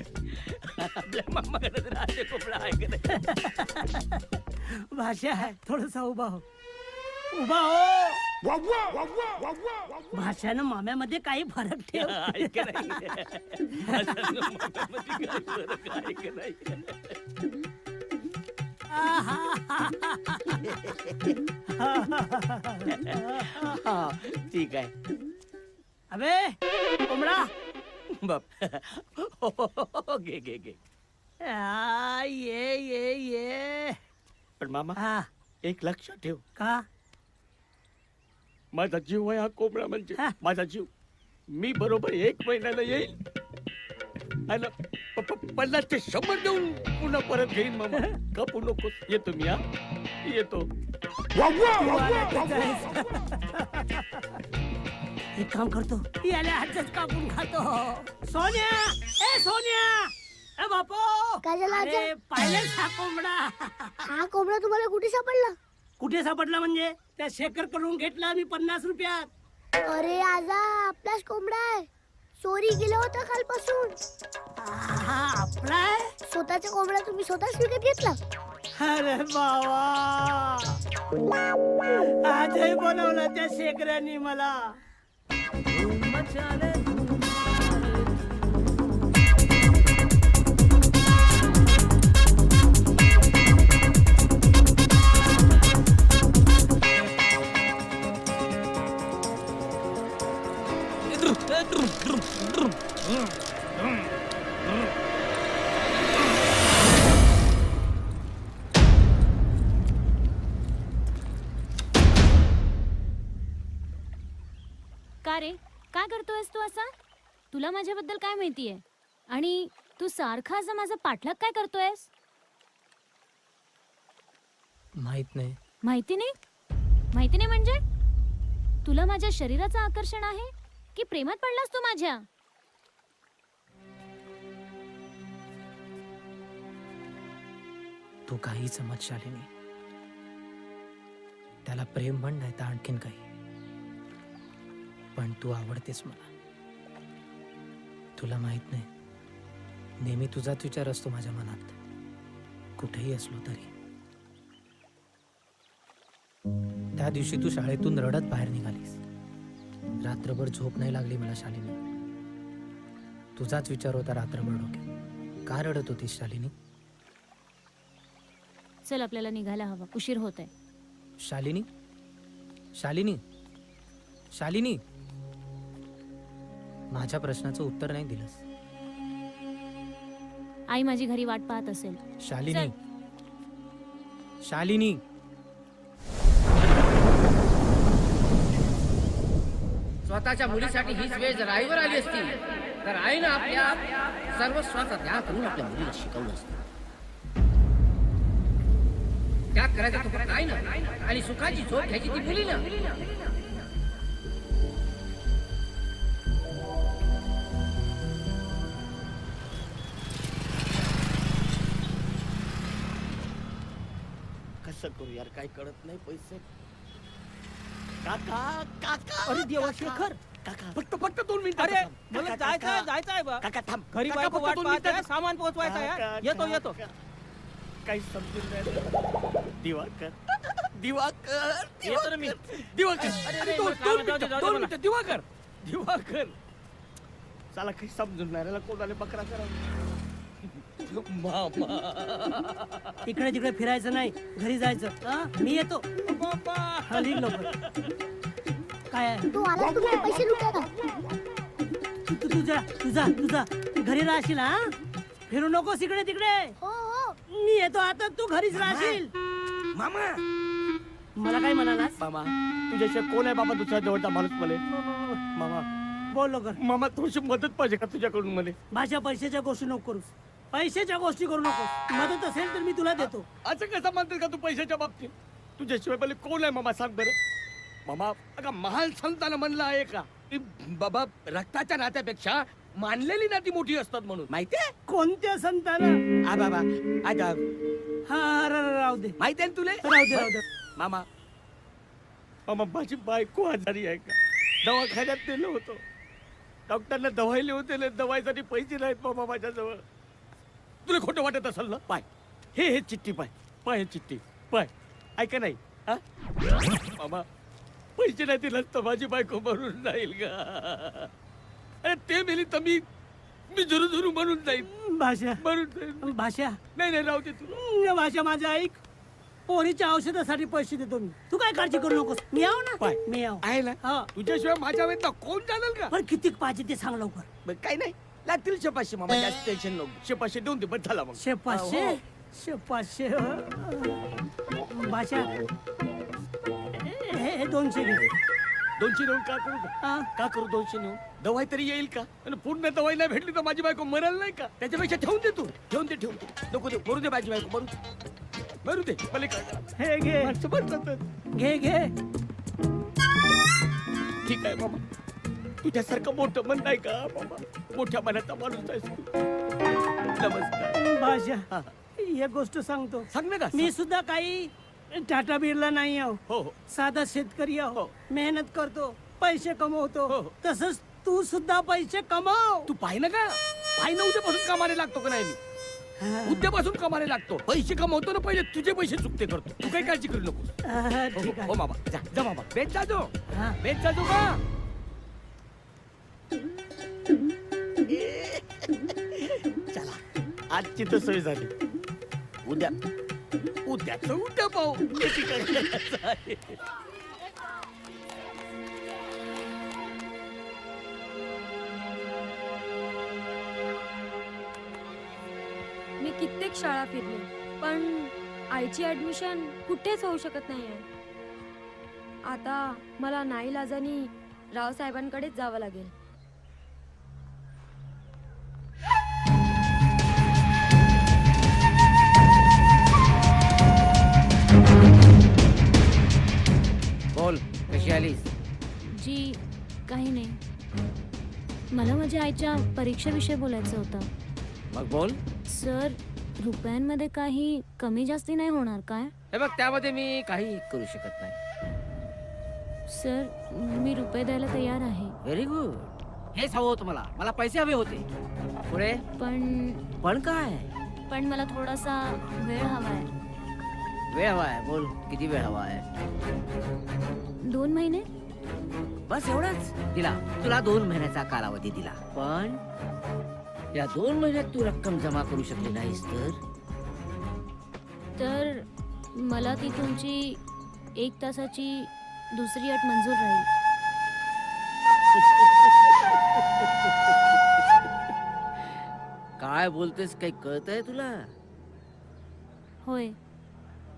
आपल्या मामाकडे राहते कोंबडा आहे का नाही? भाषा थोडसा उभा हो, उभा हो. भाषानं माम्यामध्ये काही फरक ठेव. ठीक आहे. अबे कोंबडा बाप. घे. ये. पण मामा एक लक्षात ठेव. का? माझा जीव आहे हा कोंबडा, म्हणजे माझा जीव. मी बरोबर 1 महिन्याला येईल आणि 50 ते 100 देऊन पुन्हा परत घेईन. मामा कापू नको. येतो मी. येतो. एक काम करतो, याला हातच कापून खातो. सोन्या, ए सोन्या, ए बापू, काय झालं आजा? अरे पाहिलेच हा कोंबडा. हा कोंबडा तुम्हाला कुठे सापडला? कुठे सापडला म्हणजे? त्या शेखर कडून घेतला मी 50 रुपयात. अरे आजा, आपलाच कोंबडा आहे. चोरी गेला होता कालपासून. आपला स्वतःचा कोंबडा तुम्ही स्वतःच विकत घेतला? अरे बाबा, आजही बनवलं त्या शेखरांनी मला. का रे, काय करतोयस तू असा? तुला माझ्याबद्दल काय माहितीये? आणि तू सारखा असा माझा पाठलाग काय करतोयस? माहित नाही. माहिती नाही? माहिती नाही म्हणजे? तुला माझ्या शरीराचं आकर्षण आहे की प्रेमात पडलास तू माझ्या? तू काही समज शालिनी. त्याला प्रेम म्हण नाही तर आणखीन काही, पण तू आवडतेस मला. तुला माहित नाही, नेहमी तुझाच विचार असतो माझ्या मनात, कुठेही असलो तरी. त्या दिवशी तू शाळेतून रडत बाहेर निघालीस. रात्रभर झोप नाही लागली मला शालिनी. तुझाच विचार होता रात्रभर डोक्यात. का रडत होतीस शालिनी? चल आपल्याला निघायला हवं, उशीर होत आहे. शालिनी, शालिनी, शालिनी, माझ्या प्रश्नाचं उत्तर नाही दिलंस. आई माझी घरी वाट पाहत असेल. शालिनी, शालिनी. स्वतःच्या मुलीसाठी हीच वेळ जर आईवर आली असती तर आईनं आपल्या सर्वस्वाचा त्याग करून आपल्या मुलीला शिकवलं असतं. त्याग करायचा तो फक्त आईनं आणि सुखाची झोप घ्यायची ती मुलीनं. कसं करू यार, काय कळत नाही. पैसे काका काका. अरे देवा शेखर, काका फक्त 2 मिनिटं. अरे मला जायचंय बा. काका थांब. घरी काका, बायको फक्त वाट 2 पाहत आहे, मिनिटं. सामान पोहोचवायचं आहे. येतो. काही समजून नाही. दिवाकर दिवाकर येतो ना मी. दिवाकर. अरे, अरे, नाही, 2 जाऊ दे, मिनिटं, 2 मिनिटं. दिवाकर दिवाकर. चला काही समजून नाही राहिला. कोणाला बकरा करा. मामा इकडे तिकडे फिरायचं नाही, घरी जायचं. हा? मी येतो. हा, निघ लवकर. काय आहे? तू आला तुझे पैसे लुटा का? तुझा घरी राहशील. हा, फिरू नकोस इकडे तिकडे. हो हो. मी येतो आता, तू घरीच राहशील. मामा मला काय म्हणालास? मामा तुझ्याशिवाय कोण आहे बाबा दुसऱ्या जवळचा माणूस मला? मामा बोल लवकर. मामा थोडीशी मदत पाहिजे का तुझ्याकडून मला? माझ्या पैशाच्या गोष्टी नको करूस. पैशाच्या गोष्टी करू नकोस. मदत असेल तर मी तुला देतो. असं कसं म्हणतेस का तू पैशाच्या बाबतीत? तुझ्याशिवाय मला कोण आहे मामा सांग बरं. मामा अगं महान संतानं म्हणलं आहे का की बाबा रक्ताच्या नात्यापेक्षा मानलेली नाती मोठी असतात म्हणून, माहितीये? कोणत्या संतानं? आ बाबा आता हा, राहू दे. माहिती आहे ना तुले? राहू दे. मामा मामा माझी बायको आजारी आहे का? दवाखान्यात नेलं होतं. डॉक्टरने दवाई लिहून दिले. दवाईसाठी पैसे नाहीत मामा माझ्याजवळ. तुला खोटं वाटत असेल ना? पाय हे चिठ्ठी पाय हे चिठ्ठी पाय. ऐका नाही हा मामा, पैसे नाही दिलं तर माझी बायको मरून जाईल का? अरे ते मेली तर मी झुरू म्हणून जाईल. भाषा मरून जाईल. भाषा नाही राहू दे तू. भाषा माझ्या ऐक. पोरीच्या औषधासाठी पैसे देतो मी. तू काय काळजी करू नकोस. मी आव ना. पाय मी आव. आहे ना? हा. तुझ्याशिवाय माझ्या वेळेत कोण जाणार का? पण किती पाहिजे ते सांग लवकर. बरं, काही नाही लागतील 500 मामा. जास्त टेन्शन नको. 500 देऊन दे बस झाला मग. 500 भाषा. हे 200 घे. 200 नेऊन का करू का करू 200 नेऊन? दवाई तरी येईल का? आणि पूर्ण दवाई नाही भेटली तर माझी बायको मरल नाही का? त्याच्यापेक्षा ठेवून दे तू. ठेवून दे नको दे. मरू दे माझी बायको. मरू दे मला काय. हे घे. घे ठीक आहे बाबा. तुझ्यासारखं मोठं मन नाही का बाबा? मोठ्या मनाचा माणूस आहेस तू. नमस्कार भाषा. एक गोष्ट सांगतो. सांग ना. मी सुद्धा काही टाटा बिर्ला नाही आहो. हो साधा शेतकरी आहो. मेहनत करतो, पैसे कमवतो. हो. तसंच तू सुद्धा पैसे कमाव. तू पाहि ना उद्यापासून कामाला लागतो का नाही मी? उद्यापासून कामाला लागतो. पैसे कमवतो ना पहिले. तुझे पैसे चुकते करतो. तू काही काळजी करू नको. ठीक आहे. हो बाबा जा बाबा. बेट जाजो हा. बेट जाजो का? चला आजची तर सोय झाली. उद्या पाहू. मी कित्येक शाळा फिरले, पण आईची ऍडमिशन कुठेच होऊ शकत नाहीये. आता मला नाईलाजानी रावसाहेबांकडेच जावं लागेल. बोल कशी आलीस? जी काही नाही. मला माझ्या आईच्या परीक्षेविषयी बोलायचं होतं. मग बोल. सर रुपयांमध्ये काही कमी जास्ती नाही होणार काय? हे बघ, त्यामध्ये मी काही करू शकत नाही. सर मी रुपये द्यायला तयार आहे. Very good. हेच हवं होतं मला. मला पैसे हवे होते. पुढे पण काय? पण मला थोडासा वेळ हवाय. वेळ हवाय? बोल, किती वेळ हवाय? 2 महिने. बस एवढंच? दिला तुला 2 महिन्याचा कालावधी दिला. पण या 2 महिन्यात तू रक्कम जमा करू शकली नाहीस तर मला ती तुमची 1 तासाची दुसरी अट मंजूर राहील. काय बोलतेस? काही कळतंय तुला? होय,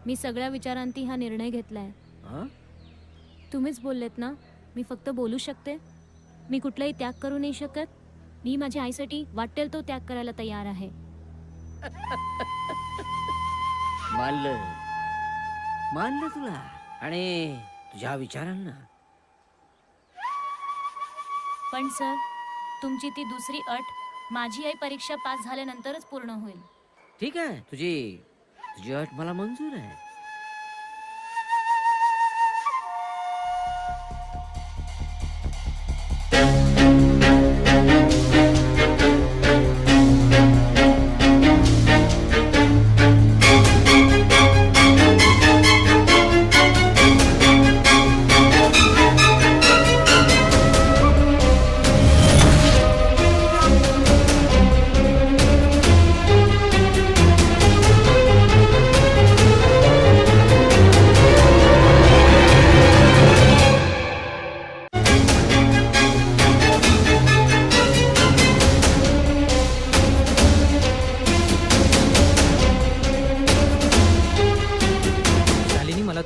मी सगळ्या विचारांती हा निर्णय घेतलाय. तुम्हीच बोललेत ना, मी फक्त बोलू शकते. मी कुठलाही त्याग करू नाही शकत. मी माझ्या आईसाठी वाटेल तो त्याग करायला तयार आहे. मानलं तुला आणि तुझ्या विचारांना. पण सर, तुमची ती दुसरी अट माझी आई परीक्षा पास झाल्यानंतरच पूर्ण होईल. ठीक आहे, तुझी अट मला मंजूर आहे.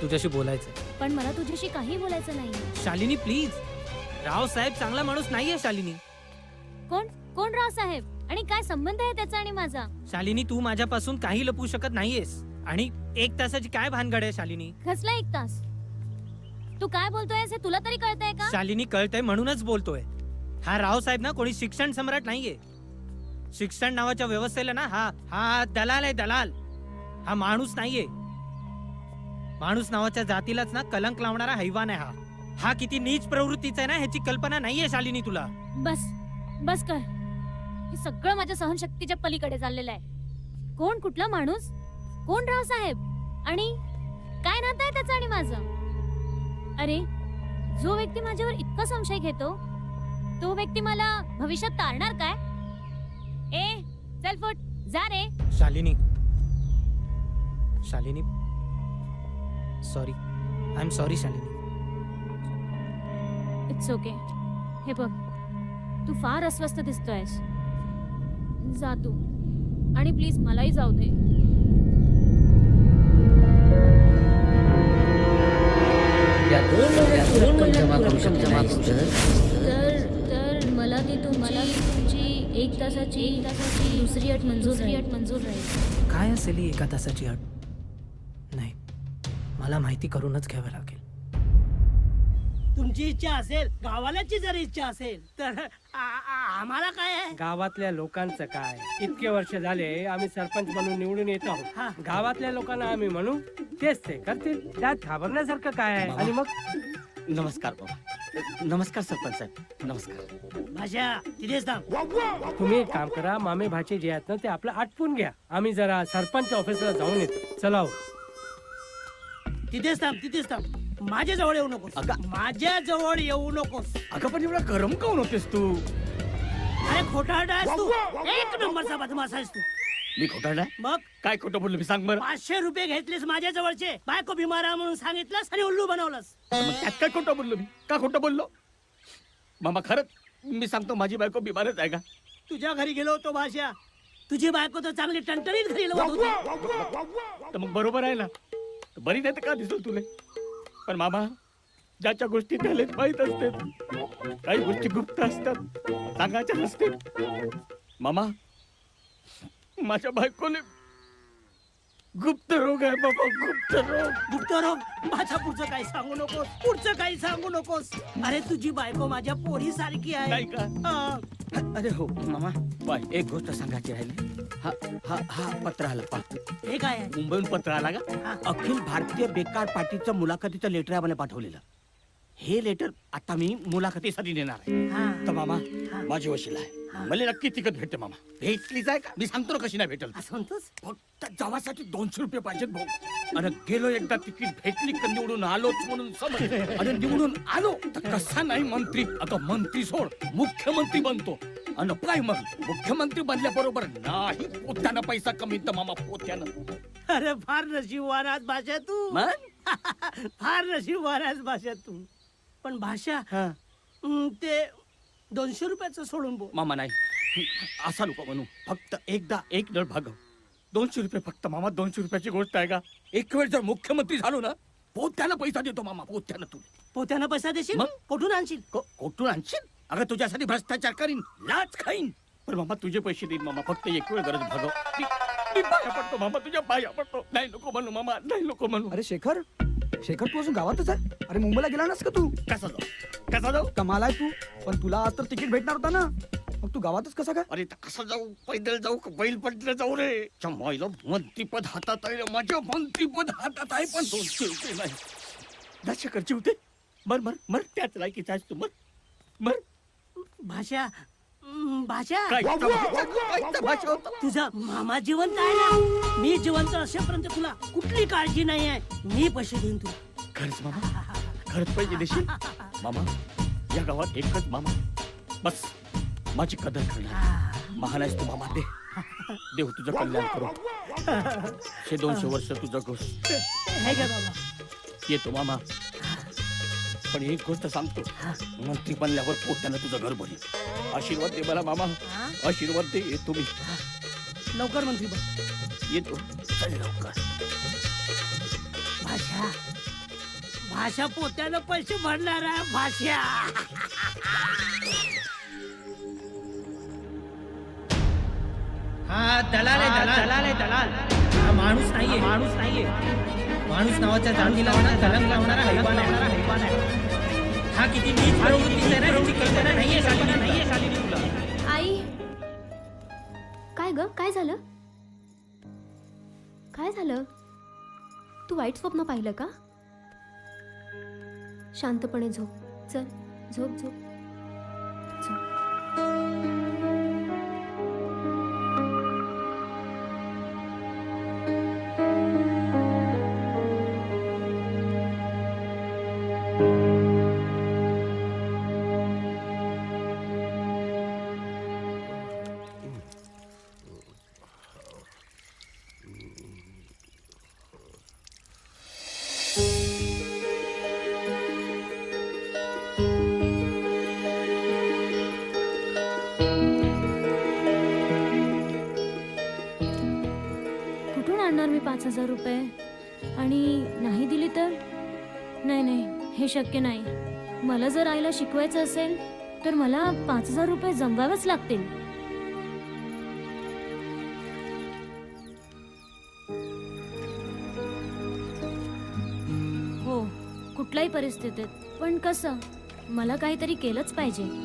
तुझ्याशी बोलायचं. पण मला तुझ्याशी काही बोलायचं नाही. शालिनी प्लीज. राव साहेब चांगला माणूस नाहीये शालिनी. कोण राव साहेब आणि काय संबंध आहे त्याचा आणि माझा? शालिनी, तू माझ्यापासून काही लपवू शकत नाहीयेस. आणि 1 तासाची काय भानगड आहे शालिनी? कसला 1 तास? तू काय बोलतोयस हे तुला तरी कळतंय का? शालिनी, कळतंय म्हणूनच बोलतोय. हा राव साहेब ना कोणी शिक्षण सम्राट नाहीये. शिक्षण नावाच्या व्यवस्थेला ना हा दलाल आहे, दलाल. हा माणूस नाहीये. माणूस नावाच्या जातीलाच ना कलंक लावणारा हैवान आहे हा. हा किती नीच प्रवृत्तीचा आहे ना ह्याची कल्पना नाहीये शालिनी तुला. बस कर. हे सगळं माझ्या सहनशक्तीच्या पलीकडे चाललेलं आहे. कोण कुठला माणूस? कोण राव साहेब? आणि काय नातं आहे त्याचं आणि माझं? अरे, जो व्यक्ती माझ्यावर इतका संशय घेतो तो व्यक्ती मला भविष्यात तारणार काय? ए चल फुट, जा रे. Shalini sorry. I am sorry Shalini. It's okay. हे बघ, तू फार अस्वस्थ दिसतोयस. जा तू, आणि प्लीज मलाही जाऊ दे. तर मला ती तुमची 1 तासाची दुसरी अट मंजूर राहील. काय असेल ही 1 तासाची अट? नाही, मला माहिती करूनच घ्यावं लागेल. तुमची इच्छा असेल, गावालाची जर इच्छा असेल तर आम्हाला काय आहे? गावातल्या लोकांचं काय? इतके वर्ष झाले आम्ही सरपंच म्हणून निवडून येत आहोत. गावातल्या लोकांना आम्ही म्हणू तेच ते करतील. त्यात घाबरण्यासारखं काय आहे? आणि मग नमस्कार बाबा. नमस्कार सरपंच साहेब. नमस्कार. भाषा तिथेच थांब. तुम्ही एक काम करा, मामे भाचे जे आहेत ना ते आपलं आटपून घ्या. आम्ही जरा सरपंच ऑफिसला जाऊन येतो. चला हो. तिथेच थांब. माझ्या जवळ येऊ नकोस. माझ्या जवळ येऊ नकोस. अगं पण एवढा गरम काऊन होतेस तू? अरे खोटारडा आहेस तू. 1 नंबरचा बदमाश आहेस तू. मी खोटारडा? मग काय खोटं बोललो मी? सांग बरं. 500 रुपये घेतलेस माझ्या जवळचे. बायको बिमार आहे म्हणून सांगितलंस आणि उल्लू बनवलंस. मग त्यात काय खोटं बोललो मी? का खोटं बोललो? मामा खरंच मी सांगतो, माझी बायको बिमारच आहे का? तुझ्या घरी गेलो होतो भाषा. तुझी बायको तर चांगली टणटणीत घरी लवत होती. तर मग बरोबर आहे ना. बरी नाही तर का दिसल तुले? पण मामा, ज्याच्या गोष्टी त्याला माहित असते, काही गोष्टी गुप्त असतात, सांगायच्या नसते. मामा, माझ्या बायकोले गुप्त रोग आहे बाबा. गुप्त रोग. माझ्या पुढचं काही सांगू नकोस. अरे तुझी बायको माझ्या पोरी सारखी आहे. नाही का? अरे हो मामा, एक गोष्ट सांगायची राहिली. हा हा हा पत्र आला पा हे काय आहे? मुंबईहून पत्र आला का अखिल भारतीय बेकार पार्टीचं मुलाखतीचं लेटर आहे मला पाठवलेलं. हे लेटर आता मी मुलाखतीसाठी देणार आहे. तर मामा माझी वशील आहे. मला नक्की तिकट भेटते मामा. भेटलीच आहे का मी सांगतो ना कशी नाही भेटल. फक्त जावासाठी 200 रुपये पाहिजेत भाऊ. आणि गेलो एकदा तिकीट भेटली का निवडून आलोच म्हणून समज. आणि निवडून आलो तर कसा नाही मंत्री. आता मंत्री सोड मुख्यमंत्री बनतो. आणि काय मग मुख्यमंत्री बनल्याबरोबर नाही पोत्यानं पैसा कमी तर मामा पोत्यानं. अरे फार नशीबवान आहेस भाषा तू. फार नशीबवान आहेस भाषा तू. पण भाषा ते 200 रुपयाचं सोडून बोल. मामा नाही असा नको म्हणू. फक्त एकदा एक नळ भागव. 200 रुपये फक्त मामा. 200 रुपयाची गोष्ट आहे का. एक वेळ जर मुख्यमंत्री झालो ना पोत्यानं पैसा देतो मामा. पोत्यानं तू पोत्यानं पैसा देशील. मग? कुठून आणशील. कुठून आणशील. अगं तुझ्यासाठी भ्रष्टाचार करीन लाच खाईन. पण मामा तुझे पैसे देईन मामा. फक्त एक वेळ गरज भागव. मी पाया पडतो मामा तुझ्या पाया पडतो. नाही नको म्हणू मामा. नाही नको म्हणू. अरे शेखर शेखर तू अजून गावातच आहे. अरे मुंबईला गेला नास का तू. कसा जाऊ कसा जाऊ. कमाल आहे तू. पण तुला आज तर तिकीट भेटणार होता ना. मग तू गावातच कसा काय. अरे कसं जाऊ. पैदल जाऊ का बैल पडलं जाऊ रे. मायला मंत्रीपद हातात आहे. माझ्या मंत्रीपद हातात आहे. पण 200 रुपये नाही. दशकरची होते. मर मर मर त्याच लायकीचा आहेस तू. मर मर. भाषा भाषा काय भाषा होता. तुझा मामा जिवंत आहे ना. मी जिवंत असेपर्यंत तुला कुठली काळजी नाही आहे. मी पैसे देईन तुला. खरंच मामा खरंच पैसे देशील मामा. या गावात एकच मामा बस माझी कदर करणार. महान आहेस तू मामा. दे देव तुझं कल्याण करो. हे 200 वर्ष तुझं गोष्ट हे घे बाबा. येतो मामा. पण एक गोष्ट सांगतो. मंत्री बनल्यावर पोत्यानं तुझं घर बनेल. आशीर्वाद दे मला मामा. आशीर्वाद दे. येतो मी लवकर मंत्री बन. येतो. चल लवकर. भाषा भाषा पोत्यानं पैसे भरणार आहे. भाषा हा दलाल आहे दलाल दलाल आहे दलाल. हा माणूस नाहीये माणूस नाहीये. माणूस नावाच्या जातीला कलंक लावणारा हैवान आहे. हा किती नीच प्रवृत्तीचा आहे ना. ह्याची कल्पना नाहीये शालिनी तुला. आई काय ग काय झालं. काय झालं. तू वाईट स्वप्न पाहिलं का. शांतपणे झोप. चल झोप झोप झोप. कुठून आणणार मी 5,000 रुपये. आणि नाही दिली तर. नाही नाही हे शक्य नाही. मला जर आईला शिकवायचं असेल तर मला 5,000 रुपये जमवावेच लागतील. हो कुठल्याही परिस्थितीत. पण कसं मला काहीतरी केलंच पाहिजे.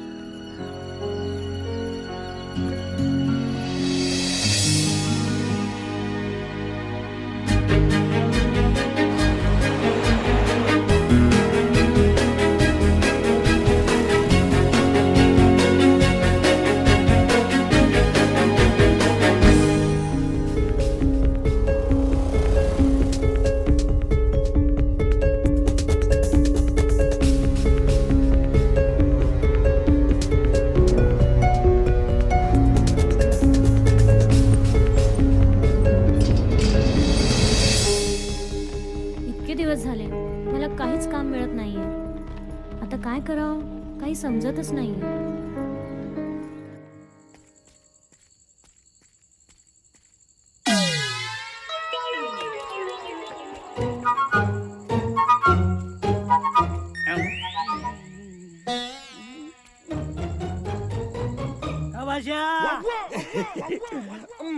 काय करावं काही समजतच नाहीये.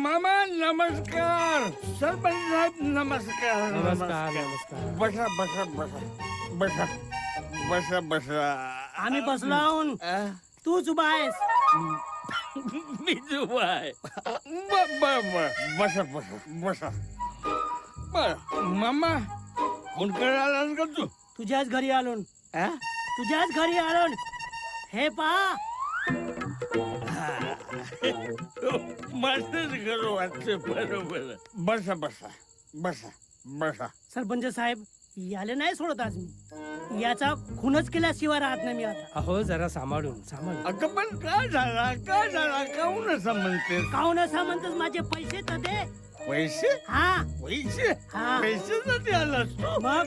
मामा नमस्कार. सरपंच साहेब नमस्कार. नमस्कार नमस्कार. बसा बसा बसा बसा बसा बसा. आम्ही बसलो आहोत. तूच उभा आहेस. मी जुबा आहे बसा बसा बसा बर मामा फोन करायला आलास का तू तुझ्याच घरी आलो तुझ्याच घरी आलो हे पहा माझंच घर वाटतं बरोबर बसा बसा बसा बसा सरपंच साहेब याले नाही सोडत आज मी याचा खूनच केल्याशिवाय राहत नाही मी आता अहो जरा सांभाळून सांभाळून अगं पण काय झाला काहून असं म्हणते काहून असं म्हणतोस माझे पैसे तर दे पैसे हा पैसे हा. पैशासाठी आलास तू मग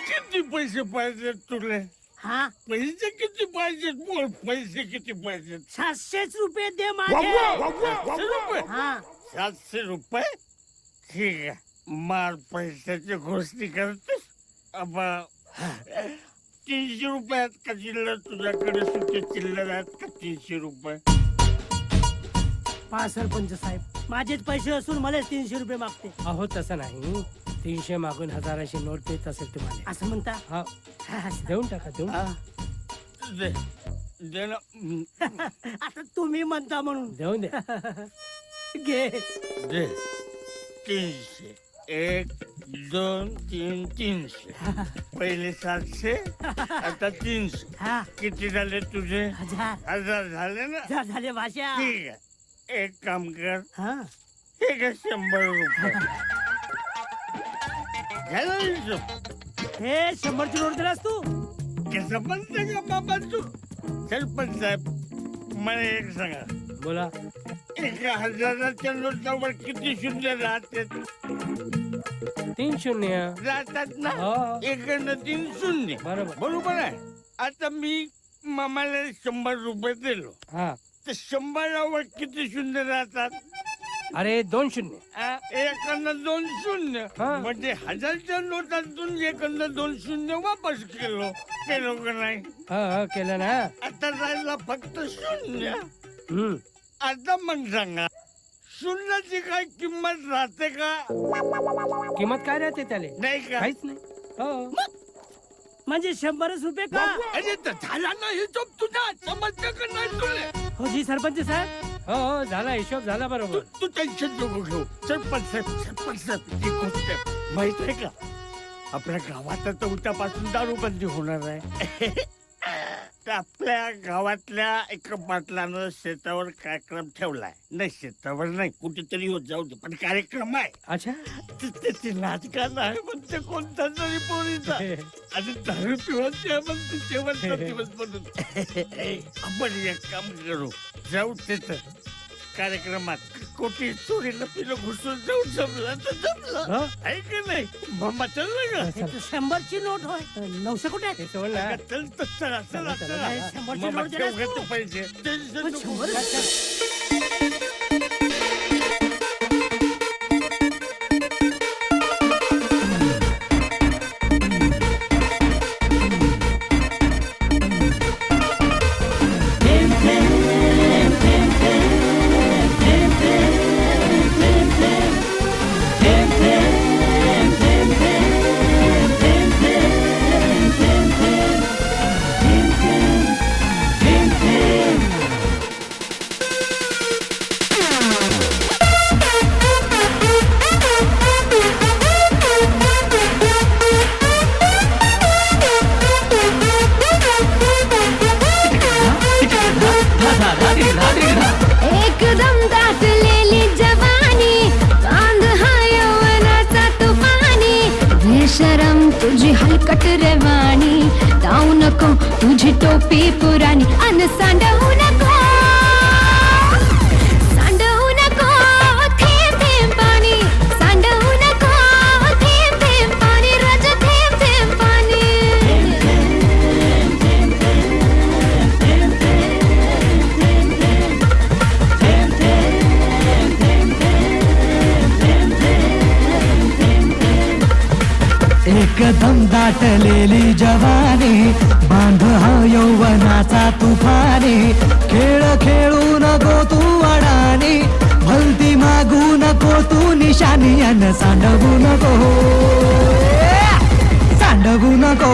किती पैसे पाहिजेत तुले हा पैसे किती पाहिजेत बोल पैसे किती पाहिजेत 700 रुपये दे माझे 700 रुपये हा 700 रुपये ठीक आहे मार पैशाची गोष्टी करतेस अब 300 रुपयात का चिल्लर तुझ्याकडे सुटे चिल्लर आहेत का 300 रुपये पहा सरपंच साहेब माझेच पैसे असून मलाच 300 रुपये मागते अहो तसं नाही 300 मागून 1000ची नोट देत असेल तुम्हाला असं म्हणता हा देऊन टाका देऊन टाका. दे दे ना आता तुम्ही म्हणता म्हणून देऊन दे घे दे 300 1 2 3 300 पहिले 700 आता 300 किती झाले तुझे 1000 झाले ना झाले भाषा ठीक आहे एक काम कर हे घे 100 रुपये झालं हिशोब हे 100ची नोट दिलास तू कसं पण का बाबा तू सरपंच साहेब मला एक सांगा बोला 1000च्या नोटावर किती शून्य राहते 3 शून्य राहतात ना हो. एकडनं 3 शून्य बरोबर बरोबर आहे आता मी मामाला 100 रुपये दिलो हा तर 100वर किती शून्य राहतात अरे 2 शून्य एकडनं 2 शून्य हा. म्हणजे 1000च्या नोटातून एकडनं 2 शून्य वापस केलो का नाही हा केलं ना आता राहिला फक्त शून्य हम्म आता मग सांगा शून्याची काय किंमत राहते का किंमत काय राहते त्याले नाही का काहीच नाही हो म्हणजे 100 रुपये का अरे तर झाला ना हिशोब तुझा समजतं का नाही तुले हो जी सरपंच साहेब हो हो झाला हिशोब झाला बरोबर तू टेन्शन नको घेऊ सरपंच साहेब ही गोष्ट माहित आहे का आपल्या गावात आता उद्यापासून दारूबंदी होणार आहे तर आपल्या गावातल्या एका पाटलानं शेतावर कार्यक्रम ठेवलाय नाही शेतावर नाही कुठेतरी होत जाऊ दे पण कार्यक्रम आहे अच्छा त्याची नाचगान आहे म्हणते कोणता तरी पोरीचा आणि दारू पिवायची आहे म्हणते शेवटचा दिवस म्हणून आपण एक काम करू जाऊ तिथं कार्यक्रमात कोटी चोरीला पिलं घुसून जाऊ जमलं तर जमलं आहे का नाही मामा चाललं का 100ची नोट होय 900 कुठे आहे? चल तर चला चला चला 100ची मामा नोट दिलास ठेव तू? घेतो पैसे टेन्शन पण नको. 100 एकदम दाटलेली जवानी चांद हा यौवनाचा तुफानी बेशरम तुझी हलकट रवानी जाऊ नको तुझी टोपी पुराणी अन सांडवू नको सांडवू नको थेंब थेंब पाणी सांडवू नको थेंब थेंब पाणी रज थेंब थेंब पाणी एकदम दाटलेली जवानी बांध हा यौवनाचा तुफानी खेळ खेळू नको तू अडाणी भलती मागू नको तू निशाणी अन सांडवू नको सांड सांडवू नको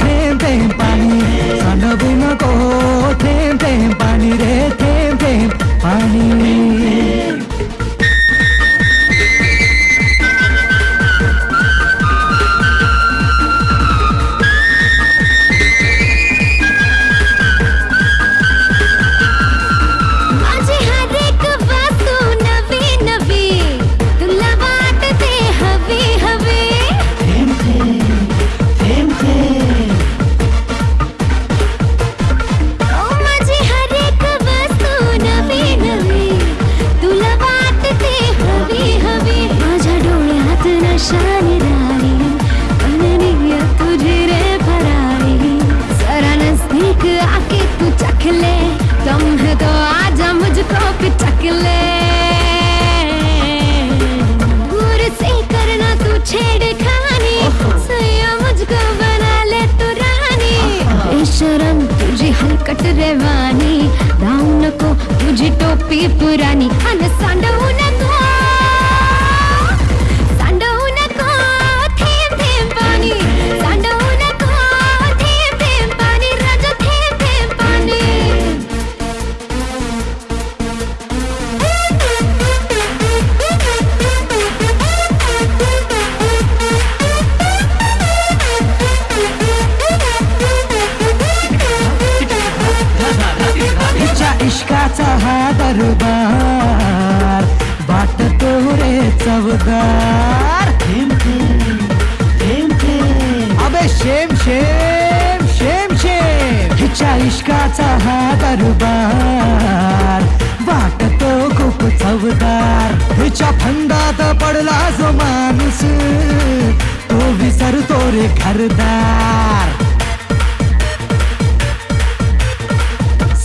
थेंब थेंब पाणी, सांडवू नको थेंब थेंब पाणी रे, थेंब थेंब पाणी. माझी हर एक वस्तू नवी नवी, तुला वाटते हवी हवी. थेंब थेंब थेंब थेंब. ओ माझी हर एक वस्तू नवी नवी, तुला वाटते हवी हवी. माझ्या डोळ्यात नशा निराळी, अनन्य तुझी रे भरारी. जरा नजदीक आके तू चख ले, दम है तो आजा मुझको पिचक ले. दूर से करना तू छेड़खानी, सैया मुझको बना ले तू रानी. बेशरम तुझी हलकट रेवानी, धावू नको तुझी टोपी पुरानी. अन सांडवू नको, सांडवू नको थेंब थेंब पाणी, सांडवू नको थेंब थेंब पाणी, राजा थेंब थेंब पाणी. हिच्या इश्काचा हा दरबार, वाटतो रे चवदार. थेंब थेंब थेंब थेंब. अबे शेम शेम शेम शेम. हिच्या इश्काचा हा दरबार, वाटतो खूप चवदार. हिच्या फंदात पडला जो माणूस, तो विसरतो रे घरदार.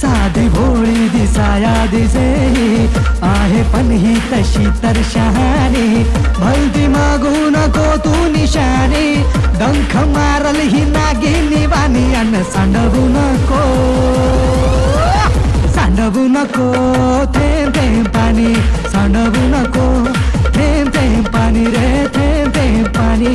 साधी भोळी दिसाया दिसे, आहे पण ही तशी तर शहाणी. भलती मागू नको तू निशाणी, डंख मारल ही नागिनी वाणी. अन सांडवू नको, सांडवू नको थेंब थेंब पाणी, सांडवू नको थेंब थेंब पाणी रे, थेंब थेंब पाणी.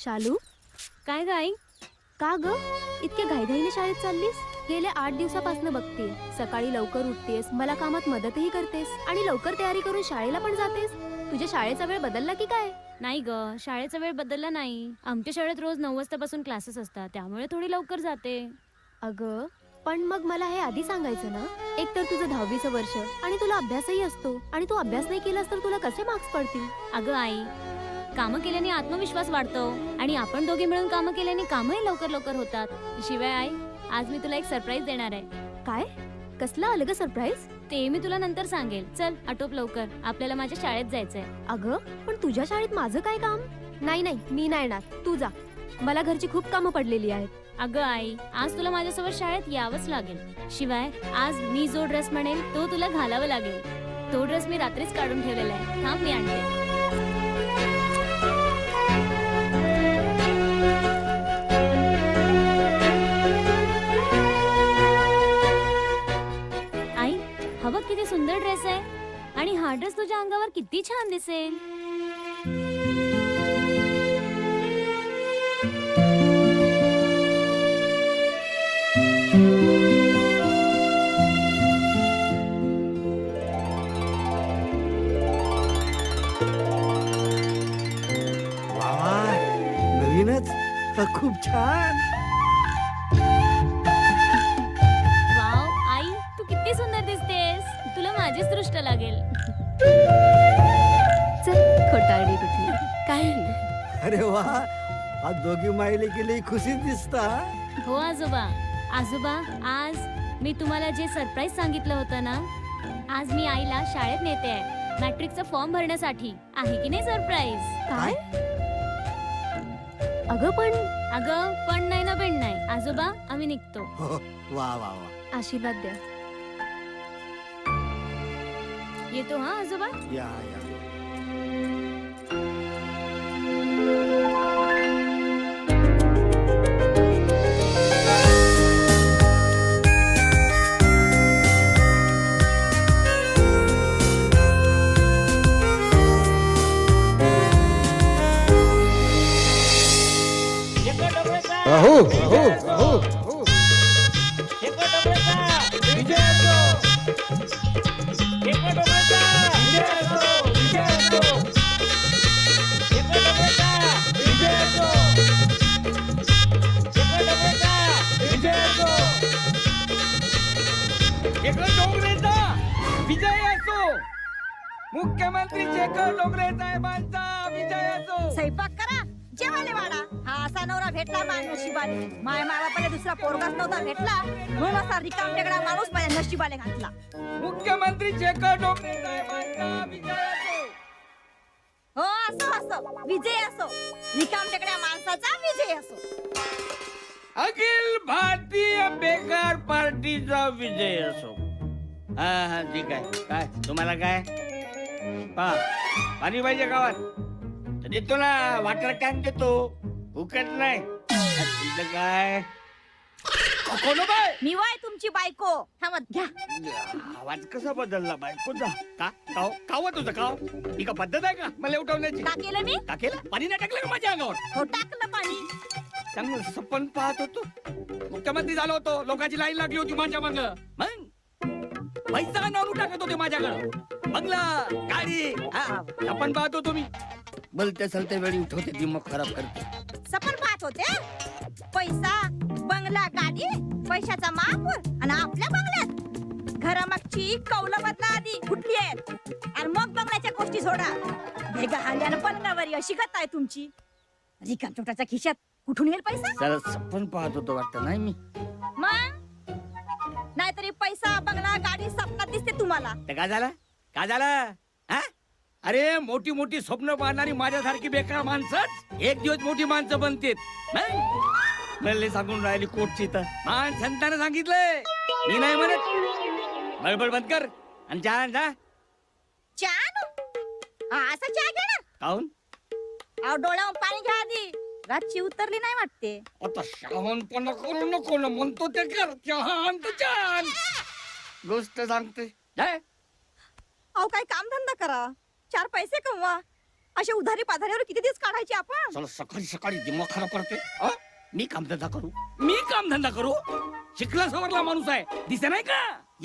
शालू, काय गाई? का ग इतक्या घाईघाईने शाळेत चाललीस? गेल्या 8 दिवसापासून बघते, सकाळी लवकर उठतेस, मला कामात मदतही करतेस आणि लवकर तयारी करून शाळेला पण जातेस. तुझ्या शाळेचा वेळ बदलला की काय? नाही ग, शाळेचा वेळ बदलला नाही. आमच्या शाळेत रोज 9 वाजतापासून क्लासेस असतात, त्यामुळे थोडी लवकर जाते. अगं पण मग मला हे आधी सांगायचं ना. एक तर तुझं 10वीचं वर्ष आणि तुला अभ्यासही असतो, आणि तू अभ्यास नाही केलास तर तुला कसे मार्क्स पडतील? अगं आई, कामं केल्याने आत्मविश्वास वाढतो आणि आपण दोघे मिळून कामं केल्याने कामही लवकर लवकर होतात. शिवाय आई, आज मी तुला एक सरप्राईज देणार आहे. काय? कसला आलं ग सरप्राईज? ते मी तुला नंतर सांगेल. चल आटोप लवकर, आपल्याला माझ्या शाळेत जायचंय. अगं पण तुझ्या शाळेत माझं काय काम? नाही नाही, मी नाही येणार, तू जा. मला घरची खूप कामं पडलेली आहेत. अगं आई, आज तुला माझ्यासोबत शाळेत यावंच लागेल. शिवाय आज मी जो ड्रेस म्हणेल तो तुला घालावा लागेल. तो ड्रेस मी रात्रीच काढून ठेवलेला आहे. थांब, मी आणते. आई, हा बघ किती सुंदर ड्रेस आहे, आणि हा ड्रेस तुझ्या अंगावर किती छान दिसेल. खूप छान. वाव आई तू किती सुंदर दिसतेस. तुला माझीच दृष्ट लागेल. चल खोटारडी कुठली काही अरे वा, आज दोघी मायले गेली खुशीच दिसता. हो आजोबा. आजोबा आज मी तुम्हाला जे सरप्राईज सांगितलं होतं ना, आज मी आईला शाळेत नेते आहे मॅट्रिकचा फॉर्म भरण्यासाठी. आहे की नाही सरप्राईज? काय? अगं पण नाही ना बेन नाही. आजोबा आम्ही निघतो. वा वा वा. आशीर्वाद द्या. येतो हा आजोबा. या या. अहो अहो अहो विजय असो. मुख्यमंत्री शेखर डोंगरे साहेबांचा विजय असो. स्वयंपाक करा, जेवायला वाढा. हा असा नवरा भेटला माझ्या नशिबाने. माया बापाला दुसरा पोरगाच नव्हता भेटला, म्हणून असा रिकाम टेकडा माणूस माझ्या नशिबाने घातला. मुख्यमंत्री शेखर डोंगरे साहेबांचा विजय असो. हो असो असो, विजय असो. रिकाम टेकड्या माणसाचा विजय असो. अखिल भारतीय बेकार पार्टीचा विजय असो. हा हा ठीक आहे. काय तुम्हाला काय पाणी पाहिजे गावात तर देतो ना. वॉटर टँक देतो, फुकट नाही. तुझं काय कोण बाय? मी वाय तुमची बायको. थांबत घ्या. आवाज कसा बदलला बायकोचा? काव तुझं काव? ही का पद्धत आहे का मला उठवण्याची? का केलं मी? का केलं? पाणी नाही टाकलं का माझ्या अंगावर? हो टाकलं पाणी. चांगलं सपन पाहत होतो. मुख्यमंत्री झालो होतो, लोकांची लाईन लागली होती माझ्या माग. मग पैसा नावून टाकत होते माझ्याकडं. बंगला गाडी सपन पाहत होतो मी. बोलते चलते वेळी उठवते दिमाग खराब करते. सपन पाहत होते. पैसा बंगला गाडी पैशाचा महापूर आणि आपल्या बंगल्यात घरामागची कौलं बदला आधी कुठली आहेत आणि मग बंगल्याच्या गोष्टी सोडा. भेगा हाल्यानं पन्नावरी अशी गत आहे तुमची. रिकाम चोटाच्या खिशात कुठून येईल पैसा? चला सपन पाहत होतो वाटतं नाही मी. मग नाहीतरी पैसा बंगला गाडी स्वप्नात दिसते तुम्हाला. ते काय झालं? काय झालं? हा? अरे मोठी मोठी स्वप्न पाहणारी माझ्यासारखी बेकार माणसंच एक दिवस मोठी माणसं बनतेत. मला सांगून राहिली कोटची तर माणसांना सांगितलंय मी नाही म्हणत. बडबड बंद कर आणि चहा जा. चहा असा चहा घ्या ना. काहून? अहो डोळ्यावर पाणी घ्या आधी. रातची उतरली नाही वाटते. आता शहाणपणा करू नको ना. म्हणतो ते कर. चहान तर छान गोष्ट सांगते. अहो काय काम धंदा करा, 4 पैसे कमवा. असे उधारी पाधाऱ्यावर किती दिवस काढायचे आपण? चला सकाळी सकाळी दिमाग खराब करते. मी कामधंदा करू? मी कामधंदा करू? शिकला सवरला माणूस आहे, दिसे नाही का?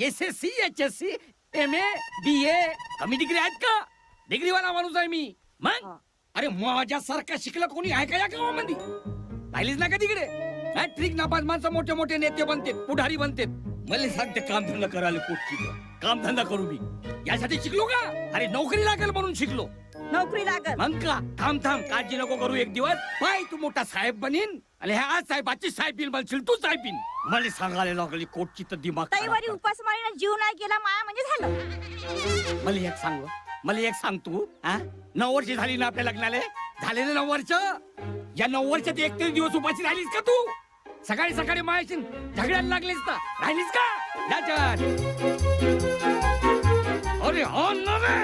SSC HSC MA BA कमी डिग्री आहेत का? डिग्रीवाला माणूस आहे मी. मग अरे माझ्यासारखा शिकला कोणी आहे का या गावामध्ये? पाहिलीच ना का तिकडे? मॅट्रिक नापास माणसं मोठे मोठे नेते बनते, पुढारी बनते. मला सांगते कामधंदा करायला कुठची कामधंदा करू मी यासाठी शिकलो का? अरे नोकरी लागेल म्हणून शिकलो. नोकरी लागेल मग का? थांब काळजी नको करू. एक दिवस पाय तू मोठा साहेब बनीन आणि ह्या साहेबाची साहेबीन बनशील तू साहेबीन. मला सांगायला लागली कोटची तर दिमाग. तैवारी उपासमारीनं जीव नाही गेला माया म्हणजे झालं. मला एक सांग तू. 9 वर्ष झाली ना आपल्या लग्नाला? झाले ना 9 वर्ष? या 9 वर्षात 31 दिवस उपाशी राहिलीस का तू? सकाळी सकाळी मायाशी झगड्याला लागलीस का? राहिलीस का? अरे हो ना रे.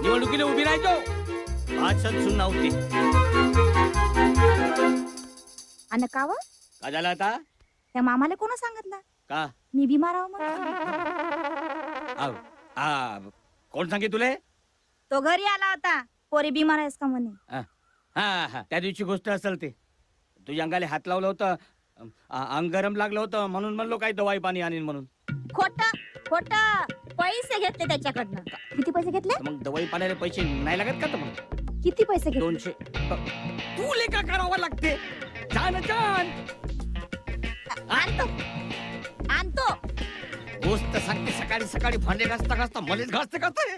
निवडणुकीला उभी राहायचो भाषण सुद्धा नव्हते. आणि का व? का झालं आता? त्या मामाला कोण सांगितलं का मी बिमार आहो म्हणून? कोण सांगे तुले? तो घरी आला होता. पोरी बिमार आहेस का म्हणे. हा त्या दिवशी गोष्ट असेल ते. तुझ्या अंगाला हात लावलं होतं, अंग गरम लागलं होतं म्हणून म्हणलो काही दवाई पाणी आणीन म्हणून. खोटा पैसे घेतले त्याच्याकडनं. किती पैसे घेतले? मग दवाई पाण्याला पैसे नाही लागत का? तर मग किती पैसे घेतले? 200. तू लेखा करावा लागते. जान जान. आणतो आणतो. गोष्ट सांगते सकाळी सकाळी भांडे घासता घासता मलेच घासते घासते.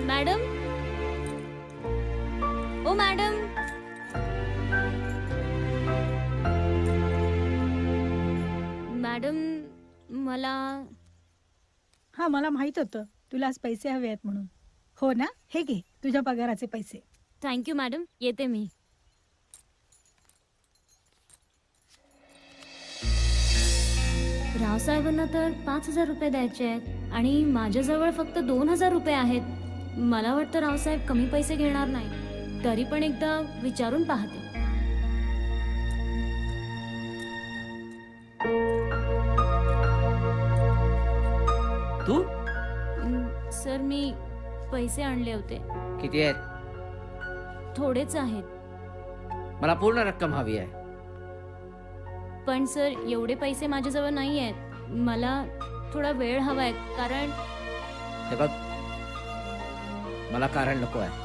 मॅडम, ओ मॅडम, मॅडम मला हा मला माहित होतं तुला आज पैसे हवे आहेत म्हणून. हो ना, हे घे तुझ्या पगाराचे पैसे. थँक्यू मॅडम, येते मी. रावसाहेबांना तर 5,000 रुपये द्यायचे आहेत आणि माझ्याजवळ फक्त 2,000 रुपये आहेत. मला वाटतं रावसाहेब कमी पैसे घेणार नाही, तरी पण एकदा विचारून पाहते. तू सर, मी पैसे आणले होते. किती आहेत? थोडेच आहेत. मला पूर्ण रक्कम हवी आहे. पण सर, एवढे पैसे माझ्याजवळ नाही आहेत. मला थोडा वेळ हवा आहे, कारण हे बघ, मला कारण नको आहे.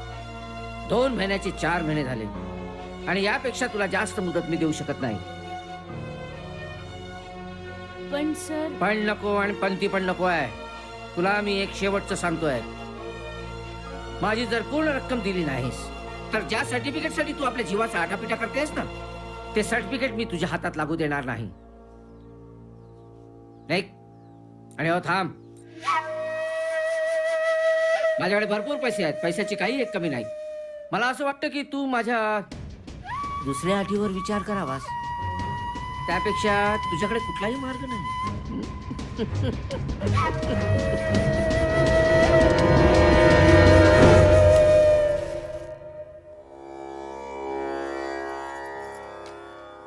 2 महिन्याचे 4 महिने झाले आणि यापेक्षा तुला जास्त मुदत मी देऊ शकत नाही. पण सर, पण नको आणि पंती पण नको आहे. तुला मी एक शेवटचं सांगतोय, माझी जर पूर्ण रक्कम दिली नाहीस तर ज्या सर्टिफिकेट साठी तू आपल्या जीवाचा आटापिटा करतेस ना, ते सर्टिफिकेट मी तुझ्या हातात लागू देणार नाही. आणि हो थांब, माझ्याकडे भरपूर पैसे आहेत, पैशाची काही एक कमी नाही. मला असं वाटतं की तू माझ्या दुसऱ्या अटीवर विचार करावास. त्यापेक्षा तुझ्याकडे कुठलाही मार्ग नाही.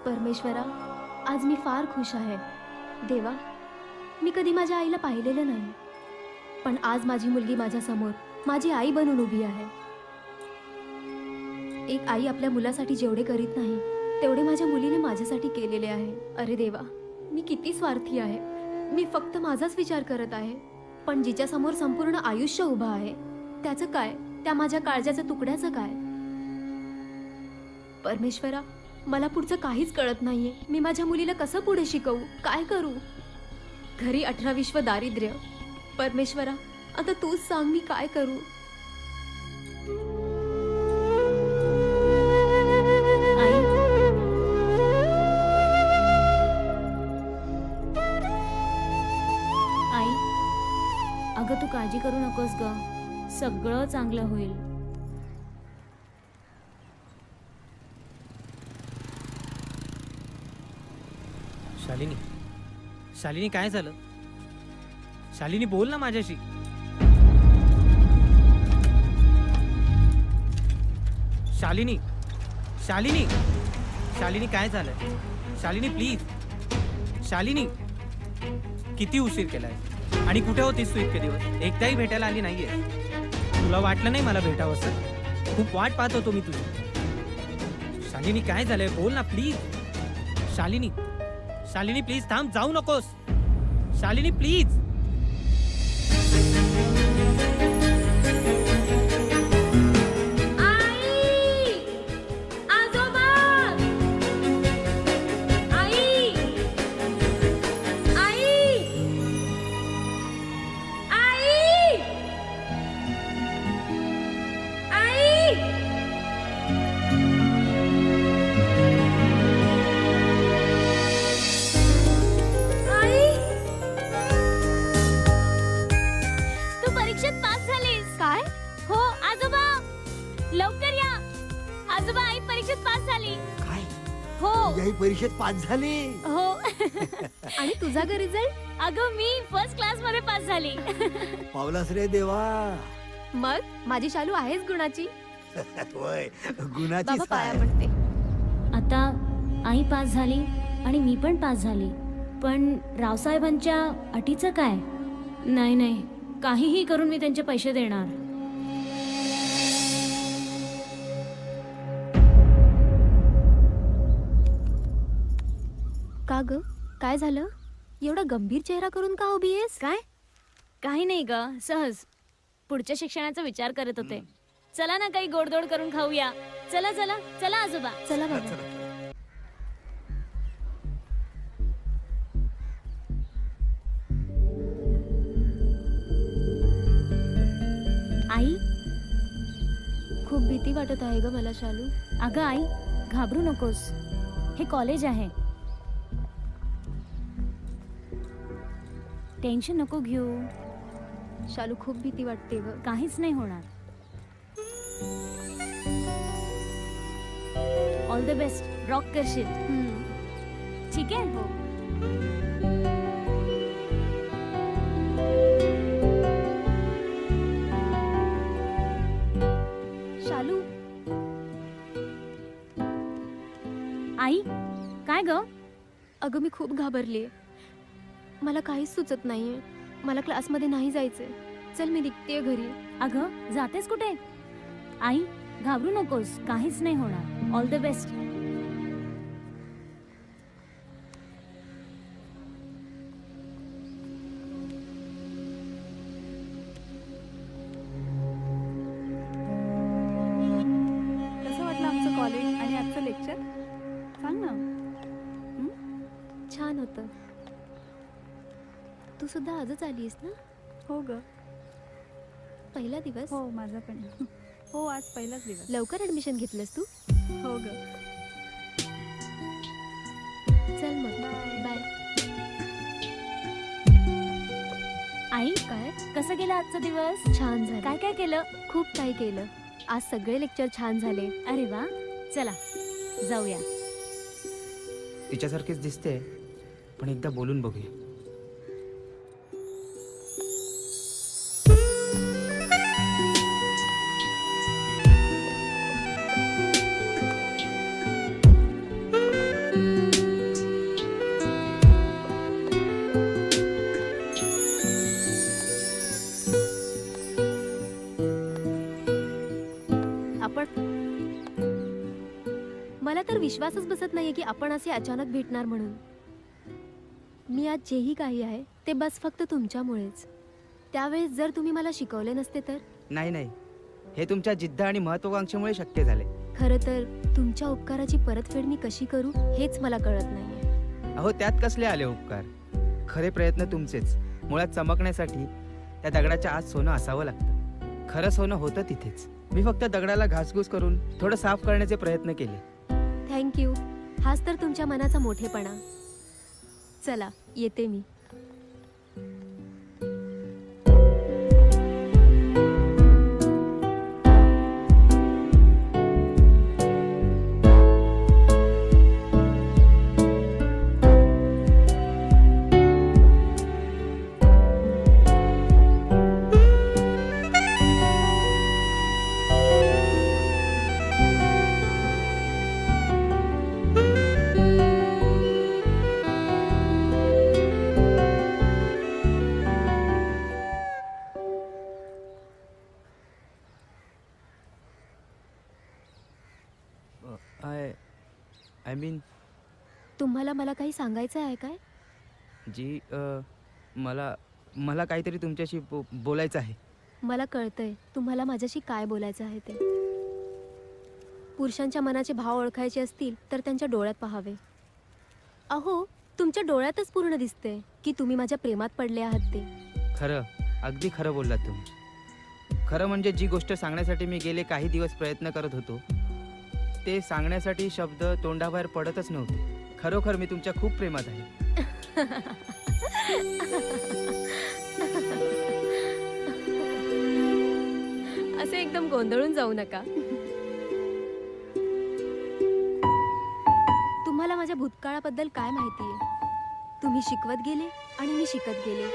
परमेश्वरा, आज मी फार खुश आहे. देवा, मी कधी माझ्या आईला पाहिलेलं नाही, पण आज माझी मुलगी माझ्या समोर माझी आई बनून उभी आहे. एक आई आपल्या मुलासाठी जेवढे करीत नाही तेवढे माझ्या मुलीने माझ्यासाठी केलेले आहे. अरे देवा, मी किती स्वार्थी आहे. मी फक्त माझाच विचार करत आहे, पण जिच्या समोर संपूर्ण आयुष्य उभं आहे त्याचं काय, त्या माझ्या काळजाच्या तुकड्याचं काय? परमेश्वरा, मला पुढचं काहीच कळत नाहीये. मी माझ्या मुलीला कसं पुढे शिकवू, काय करू? घरी 18-20 दारिद्र्य. परमेश्वरा, आता तूच सांग मी काय करू? आई, अगं तू काळजी करू नकोस ग, सगळं चांगलं होईल. शालिनी, शालिनी काय झालं? शालिनी बोल ना माझ्याशी. शालिनी, शालिनी, शालिनी काय झालंय? शालिनी प्लीज. शालिनी, किती उशीर केलाय आणि कुठे होतीस तू इतके दिवस? एकदाही भेटायला आली नाहीये. तुला वाटलं नाही मला भेटावं सर? खूप वाट पाहत होतो मी तुझी. शालिनी काय झालंय, बोल ना प्लीज. शालिनी, शालिनी प्लीज थांब, जाऊ नकोस. शालिनी प्लीज. हो तुझ्याही परीक्षेत पास झाली. हो आणि तुझा ग रिझल्ट? अगं मी फर्स्ट क्लास मध्ये पास झाली. पावलास रे देवा. मग माझी शालू आहेच गुणाची. होय गुणाची. बाबा पाया पडते. आता आई पास झाली आणि मी पण पास झाली, पण रावसाहेबांच्या अटीचं काय? नाही नाही, काहीही करून मी त्यांचे पैसे देणार. का ग काय झालं? एवढा गंभीर चेहरा करून का उभी आहेस? काय? काही नाही ग, सहज पुढच्या शिक्षणाचा विचार करत होते. चला ना काही गोडधोड करून खाऊया. चला चला चला आजोबा. चला बाबा. आई, खूप भीती वाटत आहे ग मला शालू. अगं आई, घाबरू नकोस. हे कॉलेज आहे. टेन्शन नको घेऊ. शालू खूप भीती वाटते ग. काहीच नाही होणार. All the best. रॉक करशील. ठीक आहे. हो. शालू. आई, काय ग? अगं मी खूप घाबरलीये. मला काहीच सुचत नाहीये. मला क्लासमध्ये नाही जायचंय. चल मी निघतेय घरी. अगं जातेस कुठे? आई, घाबरू नकोस. काहीच नाही होणार. All the best. कसं वाटलं आमचं कॉलेज आणि आजचं लेक्चर? सांग ना. छान होतं. तू सुद्धा आजच आलीस ना? हो ग. पहिला दिवस? हो माझा पण. हो आज पहिलाच दिवस. लवकर ऍडमिशन घेतलंस तू? हो ग. चल मग बाय. आई, काय? कसं गेलं आजचा दिवस? छान झालं. काय काय केलं? खूप काही केलं. आज सगळे लेक्चर छान झाले. अरे वा. चला जाऊया. तिच्यासारखीच दिसते, पण एकदा बोलून बघूया. मला तर विश्वासच बसत नाहीये की आपण असे अचानक भेटणार म्हणून. मी आज जेही काही आहे ते बस फक्त तुमच्यामुळेच. त्यावेळेस जर तुम्ही मला शिकवले नसते तर? नाही नाही, हे तुमच्या जिद्द आणि महत्वाकांक्षेमुळे शक्य झाले. खरं तर तुमच्या उपकाराची परतफेड मी कशी करू हेच मला कळत नाहीये. अहो त्यात कसले आले उपकार? खरे प्रयत्न तुमचेच. मुळात चमकण्यासाठी त्या दगडाच्या आत सोनं असावं लागतं. खरं सोनं होतं तिथेच. मी फक्त दगडाला घासघूस करून थोडं साफ करण्याचे प्रयत्न केले. थँक्यू. हाच तर तुमच्या मनाचा मोठेपणा. चला येते मी. आय मीन तुम्हाला मला काही सांगायचं आहे काय? जी मला काहीतरी तुमच्याशी बोलायचं आहे. मला कळतंय तुम्हाला माझ्याशी काय बोलायचं आहे ते. पुरुषांच्या मनाचे भाव ओळखायचे असतील तर त्यांच्या डोळ्यात पाहावे. अहो तुमच्या डोळ्यातच पूर्ण दिसते की तुम्ही माझ्या प्रेमात पडले आहात ते. खरं, अगदी खरं बोललात तुम्ही. खरं म्हणजे जी गोष्ट सांगण्यासाठी मी गेले काही दिवस प्रयत्न करत होतो ते सांगण्यासाठी शब्द तोंडाबाहेर पडतच नव्हते. खरोखर मी तुमच्या खूप प्रेमात आहे. असे एकदम गोंधळून जाऊ नका. माझ्या भूतकाळाबद्दल काय माहितीये? तुम्ही शिकवत गेले आणि मी शिकत गेले.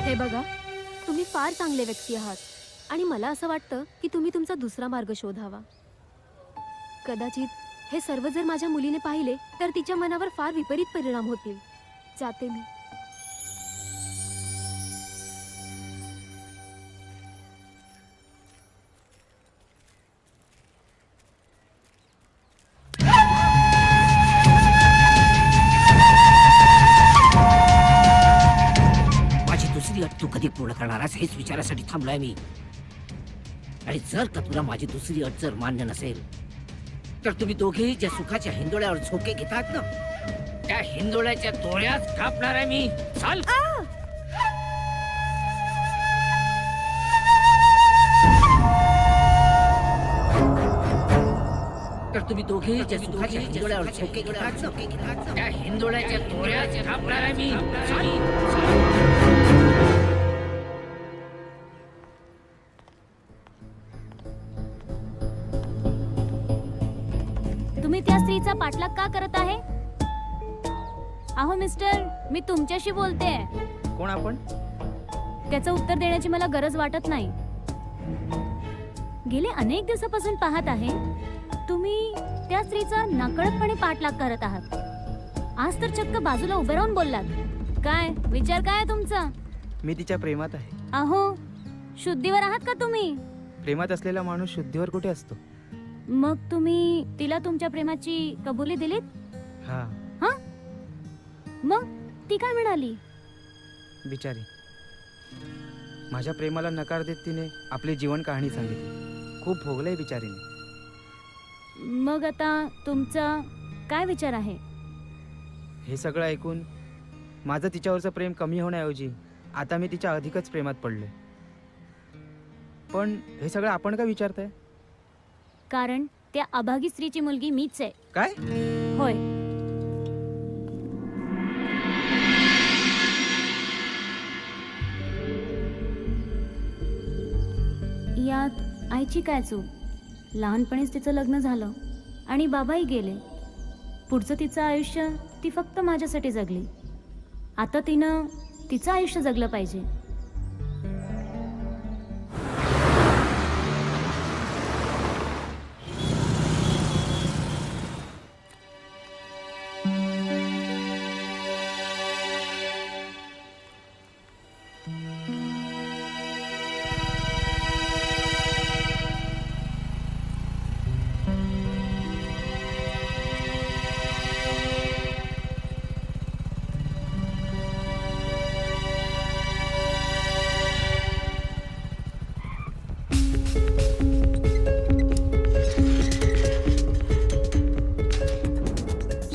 हे बघा, तुम्ही फार चांगले व्यक्ती आहात आणि मला असं वाटतं की तुम्ही तुमचा दुसरा मार्ग शोधावा. कदाचित हे सर्व जर माझ्या मुलीने पाहिले तर तिच्या मनावर फार विपरीत परिणाम होतील. जाते मी. माझी दुसरी अट तू कधी पूर्ण करणार आहेस हेच विचारासाठी थांबलोय मी. आणि जर का तुला माझी दुसरी अट जर मान्य नसेल तर तुम्ही दोघेही ज्या सुखाच्या हिंदोळ्यावर झोके घेतात ना त्या हिंदोळ्याच्या डोळ्यात कापणार आहे मी. चाल. तर तुम्ही दोघेही ज्या सुखाच्या हिंदोळ्यावर झोके घेतात ना त्या हिंदोळ्याच्या डोळ्यात कापणार आहे मी. तुम्ही त्या स्त्रीचा पाठलाग का करत आहे? अहो मिस्टर, मी तुमच्याशी बोलते. कोण आपण? त्याचं उत्तर देण्याची मला गरज वाटत नाही. गेले अनेक दिवसापासून पाहत आहे तुम्ही त्या स्त्रीचा नकळतपणे पाठलाग करत आहात. आज तर चक्क बाजूला उभे राहून बोललात. काय विचार काय आहे तुमचा? मी तिच्या प्रेमात आहे. अहो, शुद्धीवर आहात का तुम्ही? प्रेमात असलेला माणूस शुद्धीवर कुठे असतो? मग तुम्ही तिला तुमच्या प्रेमाची कबुली दिलीत? हा, हा? मग ती काय म्हणाली? बिचारी. माझ्या प्रेमाला नकार देत तिने आपली जीवन कहाणी सांगितली. खूप भोगलंय बिचारीने. मग आता तुमचा काय विचार आहे? हे सगळं ऐकून माझं तिच्यावरचं प्रेम कमी होण्याऐवजी आता मी तिच्या अधिकच प्रेमात पडलोय. पण हे सगळं आपण का विचारताय? कारण त्या अभागी स्त्रीची मुलगी मीच आहे. काय? होय. यात आईची काय चूक? लहानपणीच तिचं लग्न झालं आणि बाबाही गेले. पुढचं तिचं आयुष्य ती फक्त माझ्यासाठी जगली. आता तिनं तिचं आयुष्य जगलं पाहिजे.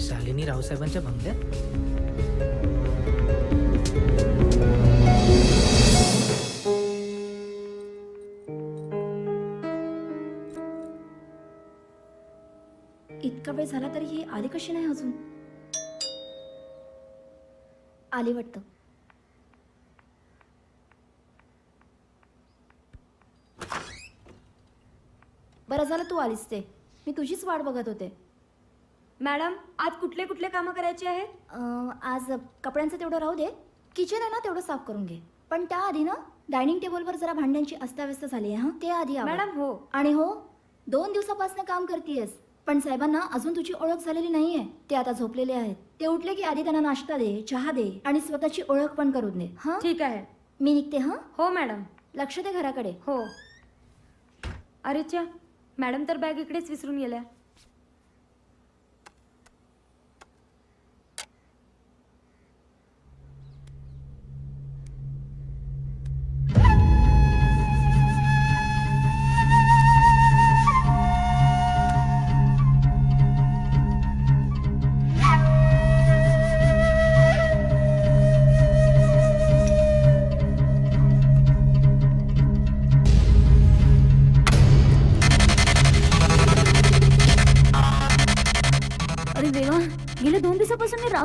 शालिनी रावसाहेबांच्या बंगल्यात? इतका वेळ झाला तरी ही आली कशी नाही अजून? आली वाटतं. बरं झालं तू आलीस ते. मी तुझीच वाट बघत होते. मॅडम, आज कुठले कुठले कामं करायची आहेत? आज कपड्यांचं तेवढं राहू दे. किचन आहे ना तेवढं साफ करून घे. पण त्याआधी ना डायनिंग टेबलवर जरा भांड्यांची अस्ताव्यस्त झाली आहे. हा, ते आधी आवर. मॅडम, हो. आणि हो, 2 दिवसापासून काम करतेयस पण साहेबांना अजून तुझी ओळख झालेली नाहीये. ते आता झोपलेले आहेत. ते उठले की आधी त्यांना नाश्ता दे, चहा दे आणि स्वतःची ओळख पण करून दे. हा, ठीक आहे. मी निघते. हा. हो मॅडम. लक्ष दे घराकडे. हो. अरे च्या, मॅडम तर बॅग इकडेच विसरून गेल्या.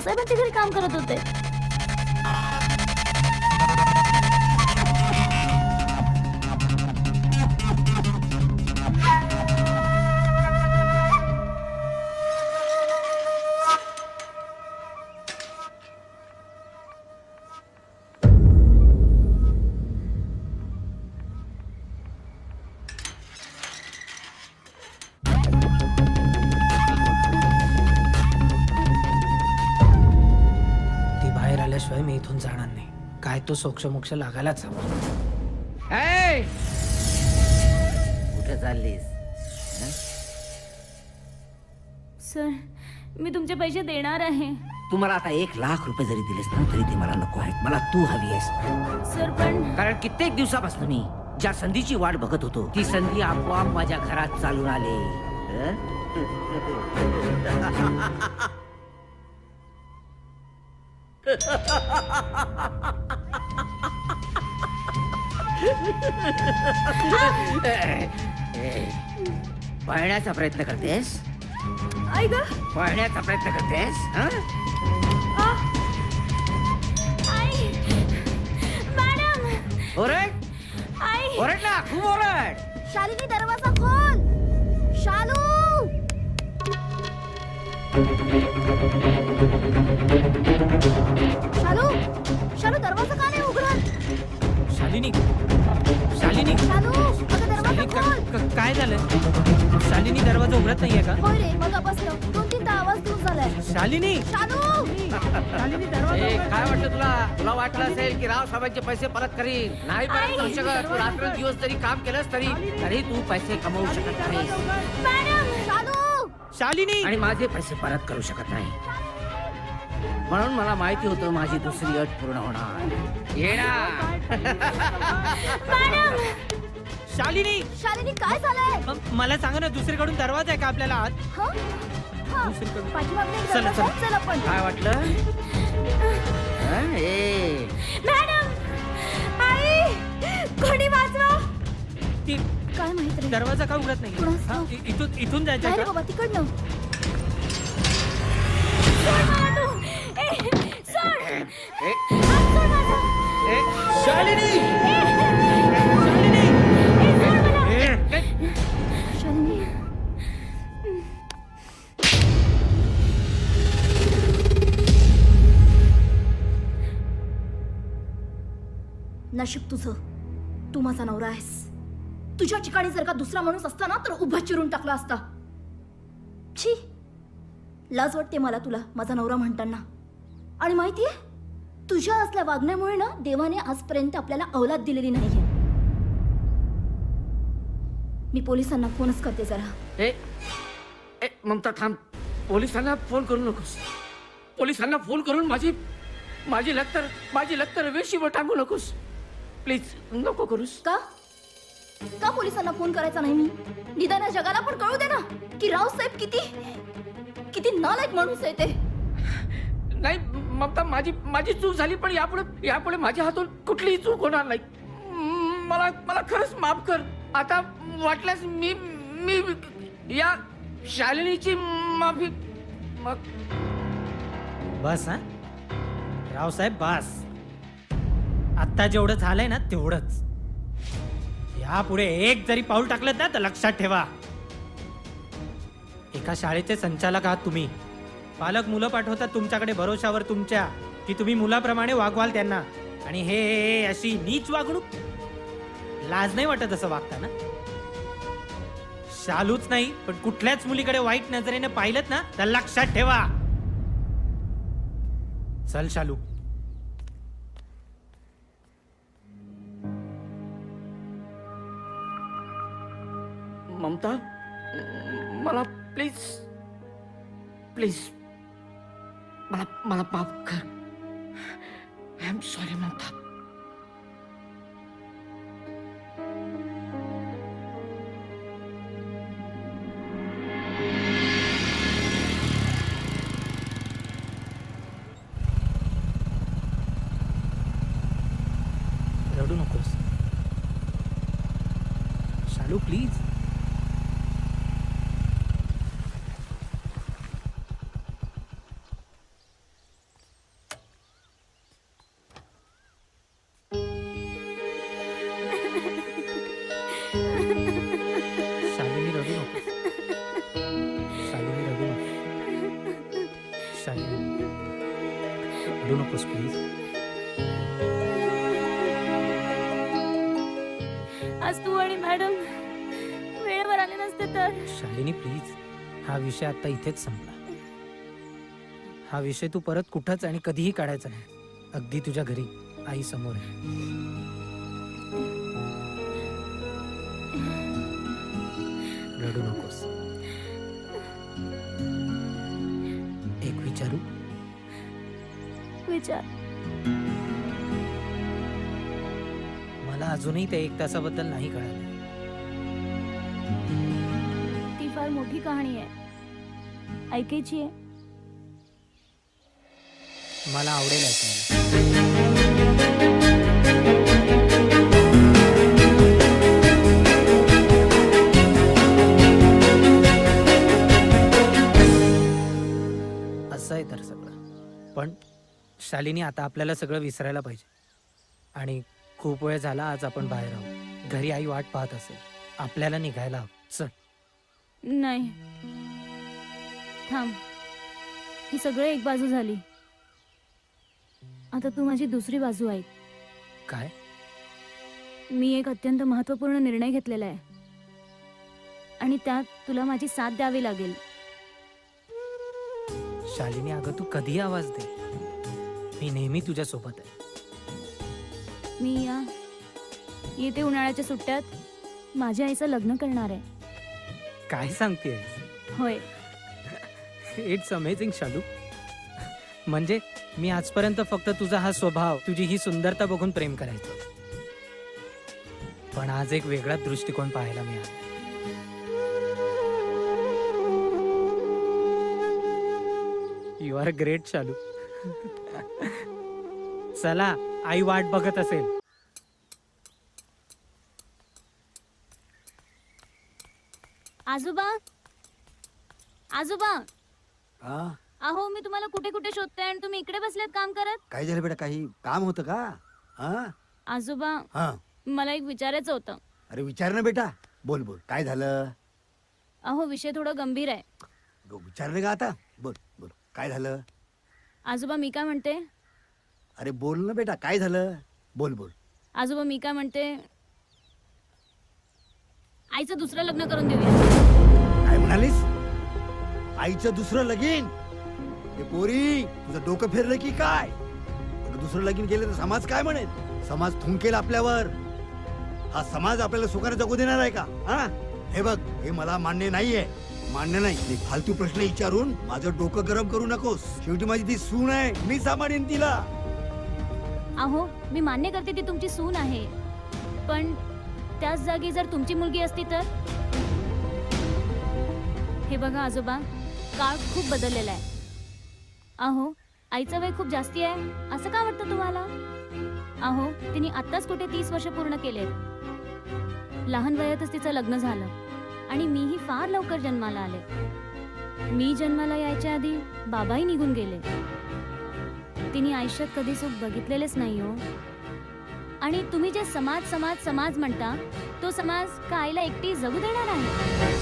रावसाहेबांच्या घरी काम करत होते. ती बाहेर आल्याशिवाय मी इथून जाणार नाही. काय तो सोक्ष लागायलाच हवा. कुठे चाललीस? सर मी तुमचे पैसे देणार आहे. तू मला आता 1,00,000 रुपये जरी दिलेस ना तरी ते मला नको आहेत. मला तू हवी आहेस. सर पण कारण कित्येक दिवसापासून मी ज्या संधीची वाट बघत होतो ती संधी आपोआप माझ्या घरात चालून आले. पळण्याचा प्रयत्न करतेस? आई ग पळण्याचा प्रयत्न करतेस? आई मॅडम ओरड आई ओरड ना खूप ओरड. शालिनी दरवाजा खोल. शालू शालू शालू दरवाजा का नाही उघडत? शालिनी शालिनी शालू अगं दरवाजा खोल. काय झालं? शालिनी दरवाजा उघडत नाहीये का? होय रे मग बसलो 2-3 आवाज दूर झालाय. शालिनी शालू काय वाटतं तुला? तुला वाटलं असेल की राव साहेबांचे पैसे परत करीन. नाही परत करू शकत. तू रात्रंदिवस जरी काम केलंस तरी तू पैसे कमवू शकत नाही. मॅडम शालू शालिनी आणि माझे पैसे परत करू शकत नाही. म्हणून मला माहिती होतं माझी दुसरी अट पूर्ण होणार. येणार. शालिनी शालिनी काय झालंय? मला सांगा ना, दुसरीकडून दरवाजा आहे का आपल्याला आत? दुसरीकडून. चला, चला. चल आपण. काय वाटलं? मॅडम आई कोणी वाचवा. ती काय माहित रे? दरवाजा का उघडत नाही? इथून जायचं नाही रे का? बाबा तिकडनं. सोड मला तू. सोड. सोड माझं. शालिनी शालिनी नशीब तुझं, तू माझा नवरा आहेस. तुझ्या ठिकाणी जर का दुसरा माणूस असता ना तर उभा चिरून टाकला असता. छी, लाज वाटते मला तुला माझा नवरा म्हणताना. आणि माहितीये, तुझ्या असल्या वागण्यामुळे ना देवाने आजपर्यंत आपल्याला औलाद दिलेली नाहीये. मी पोलिसांना फोनच करते जरा. ममता थांब. पोलिसांना फोन करू नकोस. पोलिसांना फोन करून माझी लक्तर वेशीवर टांगू नकोस. प्लीज नको करूस. का पोलिसांना फोन करायचा नाही मी? निदान या जगाला पण कळू दे ना की रावसाहेब किती नालायक माणूस आहे ते. नाही ममता, माझी चूक झाली, पण यापुढे माझ्या हातून कुठलीही चूक होणार नाही. मला खरंच माफ कर. आता वाटल्यास मी या शालिनीची माफी. बस. हा रावसाहेब बस. आता जेवढं झालंय ना तेवढंच. यापुढे एक जरी पाऊल टाकलं ना तर लक्षात ठेवा, एका शाळेचे संचालक आहात तुम्ही. पालक मुलं पाठवतात तुमच्याकडे भरोशावर तुमच्या की तुम्ही मुलाप्रमाणे वागवाल त्यांना. आणि हे अशी नीच वागणूक. लाज नाही वाटत असं वागताना? शालूच नाही पण कुठल्याच मुलीकडे वाईट नजरेने पाहिलं ना तर लक्षात ठेवा. चल शालू. ममता, मला प्लीज मला माफ कर. I am sorry Mamta. रडू नकोस शालू, प्लीज. नकोस प्लीज. आज तू आणि मॅडम वेळेवर आले नसते तर. शालिनी प्लीज, हा विषय आता इथेच संपला. हा विषय तू परत कुठंच आणि कधीही काढायचा नाही. अगदी तुझ्या घरी आई समोर आहे. रडू नकोस. एक विचारू? विचार. मला अजूनही त्या 1 तासाबद्दल नाही कळालं. ती फार मोठी कहाणी आहे, ऐकायची आहे. मला आवडेल ऐकायला. असं आहे तर सगळं. पण शालिनी, आता आपल्याला सगळं विसरायला पाहिजे. आणि खूप वेळ झाला आज आपण बाहेर आहोत. घरी आई वाट पाहत असेल. आपल्याला निघायला हवं. चल. नाही, थांब. ही सगळं एक बाजू झाली. आता तू माझी दुसरी बाजू ऐक. काय? मी एक अत्यंत महत्त्वपूर्ण निर्णय घेतलेला आहे आणि त्यात तुला माझी साथ द्यावी लागेल. शालिनी, अगं तू कधी आवाज दे. मी नेहमी तुझ्या सोबत आहे. मी येते उन्हाळ्याच्या सुट्ट्यात माझ्या आईचं लग्न करणार आहे. काय सांगतेय? होय. इट्स अमेझिंग शालू. म्हणजे मी आजपर्यंत फक्त तुझा हा स्वभाव, तुझी ही सुंदरता बघून प्रेम करायचो. पण आज एक वेगळाच दृष्टिकोन पाहायला मिळाला. यू आर ग्रेट शालू. चला, आई वाट बघत असेल. आजोबा, आजोबा. हा, अहो, मी तुम्हाला कुठे कुठे शोधते आणि तुम्ही इकडे बसलेत काम करत. काय झालं बेटा? काही काम होतं का? हा आजोबा, हा, मला एक विचारायचं होतं. अरे विचार ना बेटा. बोल बोल, काय झालं? अहो, विषय थोडा गंभीर आहे. विचारले का आता? बोल बोल, काय झालं? आजोबा, मी काय म्हणते? अरे बोल ना बेटा, काय झालं? बोल बोल. आजोबा, मी काय म्हणते, आईचं दुसरं लग्न करून देऊया. काय म्हणालीस? आईचं दुसरं लगीन? हे पोरी, तुझं डोकं फिरलं की काय? अगं, दुसरं लगीन केलं तर समाज काय म्हणेल? समाज थुंकेल आपल्यावर. हा समाज आपल्याला सुखाने जगू देणार आहे का? हा, हे बघ, हे मला मान्य नाहीये. मान्य नाही. फालतू प्रश्न विचारून माझं डोकं गरम करू नकोस. शेवटी माझी ती सून आहे, मी सांभाळीन तिला. अहो, मी मान्य करते ती तुमची सून आहे, पण त्याच जागी जर तुमची मुलगी असती तर? हे बघा आजोबा, काळ खूप बदललेला आहे. अहो, आईचं वय खूप जास्ती आहे असं का वाटतं तुम्हाला? अहो, तिने आत्ताच कुठे 30 वर्ष पूर्ण केलेत. लहान वयातच तिचं लग्न झालं आणि मीही फार लवकर जन्माला आले. मी जन्माला यायच्या आधी बाबाही निघून गेले. तिने आयुष्यात कधी सुख बघितलेलेच नाही हो. आणि तुम्ही जे समाज समाज समाज म्हणता, तो समाज का आईला एकटी जगू देणार आहे?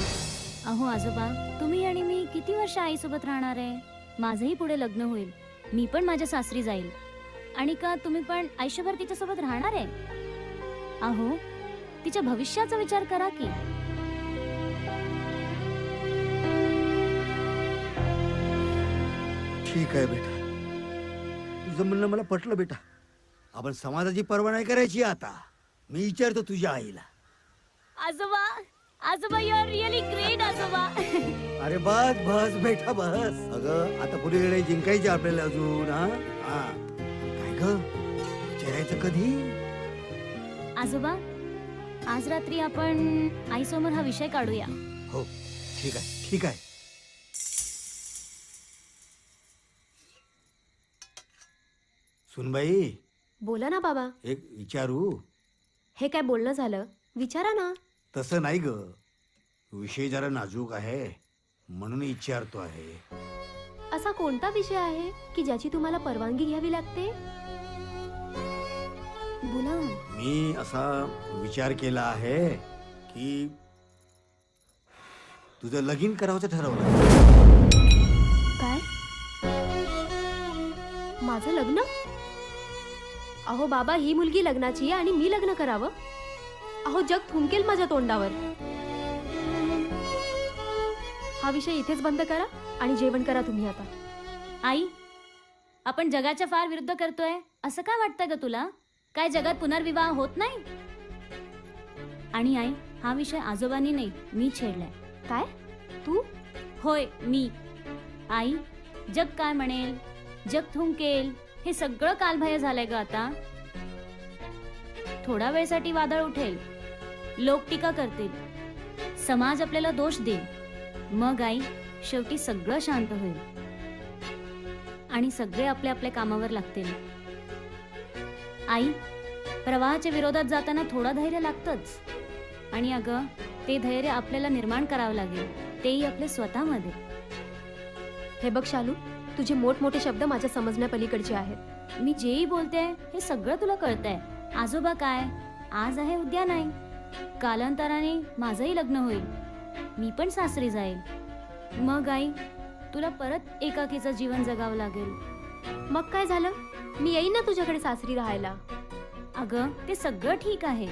अहो आजोबा, तुम्ही आणि मी किती वर्ष आईसोबत राहणार आहे? माझंही पुढे लग्न होईल, मी पण माझ्या सासरी जाईल. आणि का तुम्ही पण आयुष्यभर तिच्यासोबत राहणार आहे? अहो, तिच्या भविष्याचा विचार करा की. ठीक आहे बेटा, तुझं म्हणणं मला पटलं बेटा. आपण समाजाची पर्वा नाही करायची आता. मी विचारतो तुझ्या आईला. आजोबा, आजोबा, यू आर रिअली ग्रेट आजोबा. अरे बस बस बेटा बस. अगं, आता पुढे लढाई जिंकायची आपल्याला अजून. हा, काय ग, विचारायचं कधी? आजोबा, आज रात्री आपण आईसमोर हा विषय काढूया. हो, ठीक आहे ठीक आहे. सुनबाई, बोला ना बाबा. एक विचारू? हे काय बोलणं झालं? विचारा ना. तसं नाही ग, विषय जरा नाजूक आहे म्हणून विचारतो आहे. असा कोणता विषय आहे की ज्याची तुम्हाला परवानगी घ्यावी लागते? बोला. मी असा विचार केला आहे की तुझं लगीन करावचं ठरवलं. काय? माझं लग्न? अहो बाबा, ही मुलगी लग्नाची आहे आणि मी लग्न करावं? अहो जग थुंकेल माझ्या तोंडावर. हा विषय इथेच बंद करा आणि जेवण करा तुम्ही आता. आई, आपण जगाच्या फार विरुद्ध करतोय असं काय वाटतं ग तुला? काय जगात पुनर्विवाह होत नाही? आणि आई, हा विषय आजोबांनी नाही, मी छेडलाय. काय? तू? होय, मी. आई, जग काय म्हणेल, जग थुंकेल, हे सगळं कालबाह्य झालंय ग आता. थोडा वेळसाठी वादळ उठेल, लोक टीका करतील, समाज आपल्याला दोष देईल. मग आई, शेवटी सगळं शांत होईल आणि सगळे आपल्या आपल्या कामावर लागतील. आई, प्रवाहाच्या विरोधात जाताना थोडं धैर्य लागतंच. आणि अगं, ते धैर्य आपल्याला निर्माण करावं लागेल, तेही आपले स्वतःमध्ये. हे बघ शालू, तुझे मोठमोठे शब्द माझ्या समजण्यापलीकडचे आहेत. मी जेही बोलते हे सगळं तुला कळतंय. आजोबा काय, आज आहे उद्या नाही. कालांतराने माझंही लग्न होईल, मी पण सासरी जाईल. मग आई, तुला परत एकाकीचं जीवन जगावं लागेल. मग काय झालं, मी येईन ना तुझ्याकडे सासरी राहायला. अगं, ते सगळं ठीक आहे,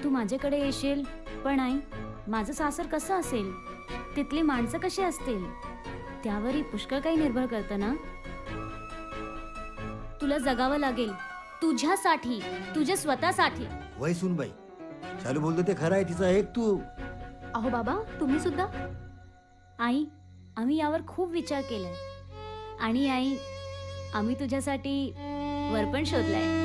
तू माझ्याकडे येशील, पण आई, माझं सासर कसं असेल, तिथली माणसं कशी असतील, त्यावरही पुष्कळ काही निर्भर करतं ना. तुला जगावं लागेल, तुझ्यासाठी, तुझ्या स्वतःसाठी. वय सुनबाई, चालू बोलतो ते खरं आहे, तिचं ऐक तू. अहो बाबा, तुम्ही सुद्धा. आई, आम्ही यावर खूप विचार केलाय. आणि आई, आम्ही तुझ्यासाठी वर पण शोधलाय.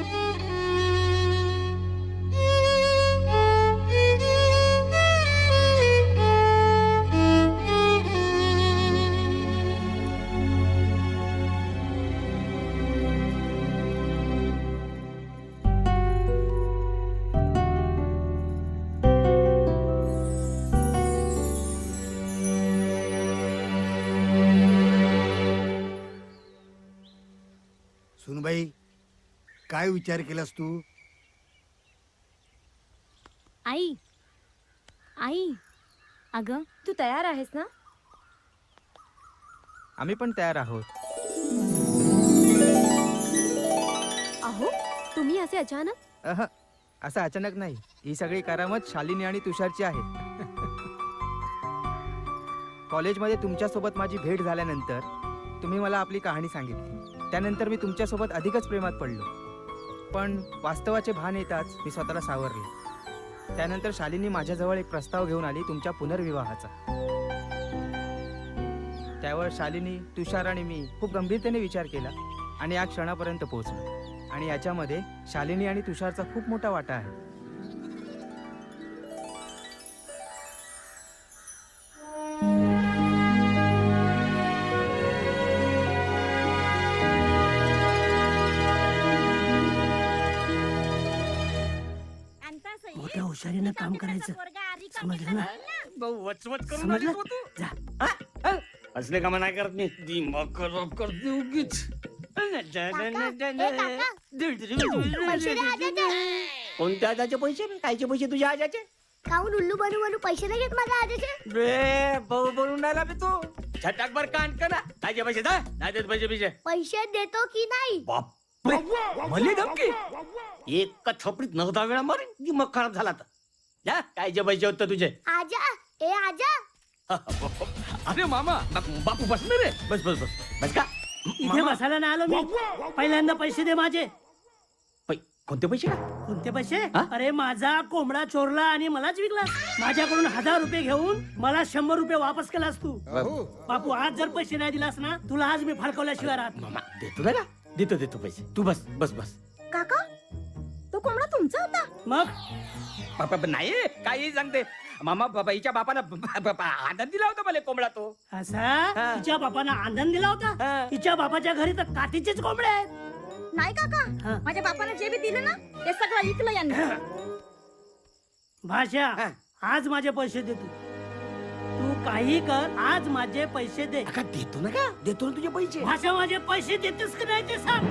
सुनबाई, काय विचार केलास तू? आई, आई, अगं, तू तयार आहेस ना? आम्ही पण तयार आहोत. अहो, तुम्ही असे अचानक? असं अचानक नाही, ही सगळी करामत शालिनी आणि तुषारची आहे. कॉलेजमध्ये तुमच्यासोबत माझी भेट झाल्यानंतर तुम्ही मला आपली कहाणी सांगितली. त्यानंतर मी तुमच्यासोबत अधिकच प्रेमात पडलो. पण वास्तवाचे भान येताच मी स्वतःला सावरले. त्यानंतर शालिनी माझ्याजवळ एक प्रस्ताव घेऊन आली तुमच्या पुनर्विवाहाचा. त्यावर शालिनी, तुषार आणि मी खूप गंभीरतेने विचार केला आणि या क्षणापर्यंत पोहोचलो. आणि याच्यामध्ये शालिनी आणि तुषारचा खूप मोठा वाटा आहे. मोठ्या हुशारीनं काम करायचं, समजलं ना? वचवच करून समजलं? आलीस हो तू. हा? असले कामं नाही करत मी. दिमाग खराब करते उगीच. कोणत्या आजाचे पैसे? कायचे पैसे तुझ्या आजाचे? खाऊन उल्लू बनू बनू पैसे नाही घेत माझ्या आधीचे. बे भाऊ बोलून राहिला बे तू. छटाकभर कान का ना? कायचे पैसे दा? नाही देत पैसे. पैसे देतो की नाही? भले धमकी. एक थोपडीत 9-10 वेळा मारेन की मग खराब झाला तर. जा, कायचे पैसे होते तुझे? आजा, ए आजा. अरे मामा, बापू बस ना रे. बस का? इथे बसायला नाही आलो मी. पहिल्यांदा पैसे दे माझे. कोणते पैसे? कोणते पैसे? अरे माझा कोंबडा चोरला आणि मलाच विकला. माझ्याकडून 1000 रुपये घेऊन मला 100 रुपये वापस केलास तू. बापू, आज जर पैसे नाही दिलास ना, तुला आज मी फडकवल्याशिवाय राहत. मामा देतो ना, देतो पैसे. तू बस. काका, तो कोंबडा तुमचा होता? मग नाही, काही सांगते मामा. बाईच्या बापाला आनंद दिला होता मला कोंबडा तो. असा तिच्या बापानं आनंद दिला होता? तिच्या बापाच्या घरी तर काठीचेच कोंबडे आहेत. नाही काका, माझ्या बापाने जे बी दिलं ना, ते सगळं ऐकलं यांनी. भाषा, आज माझे पैसे दे तू. तू काही कर, आज माझे पैसे दे. देतो ना का? देतो ना तुझे पैसे. भाषा, माझे पैसे देतेस की नाही ते सांग.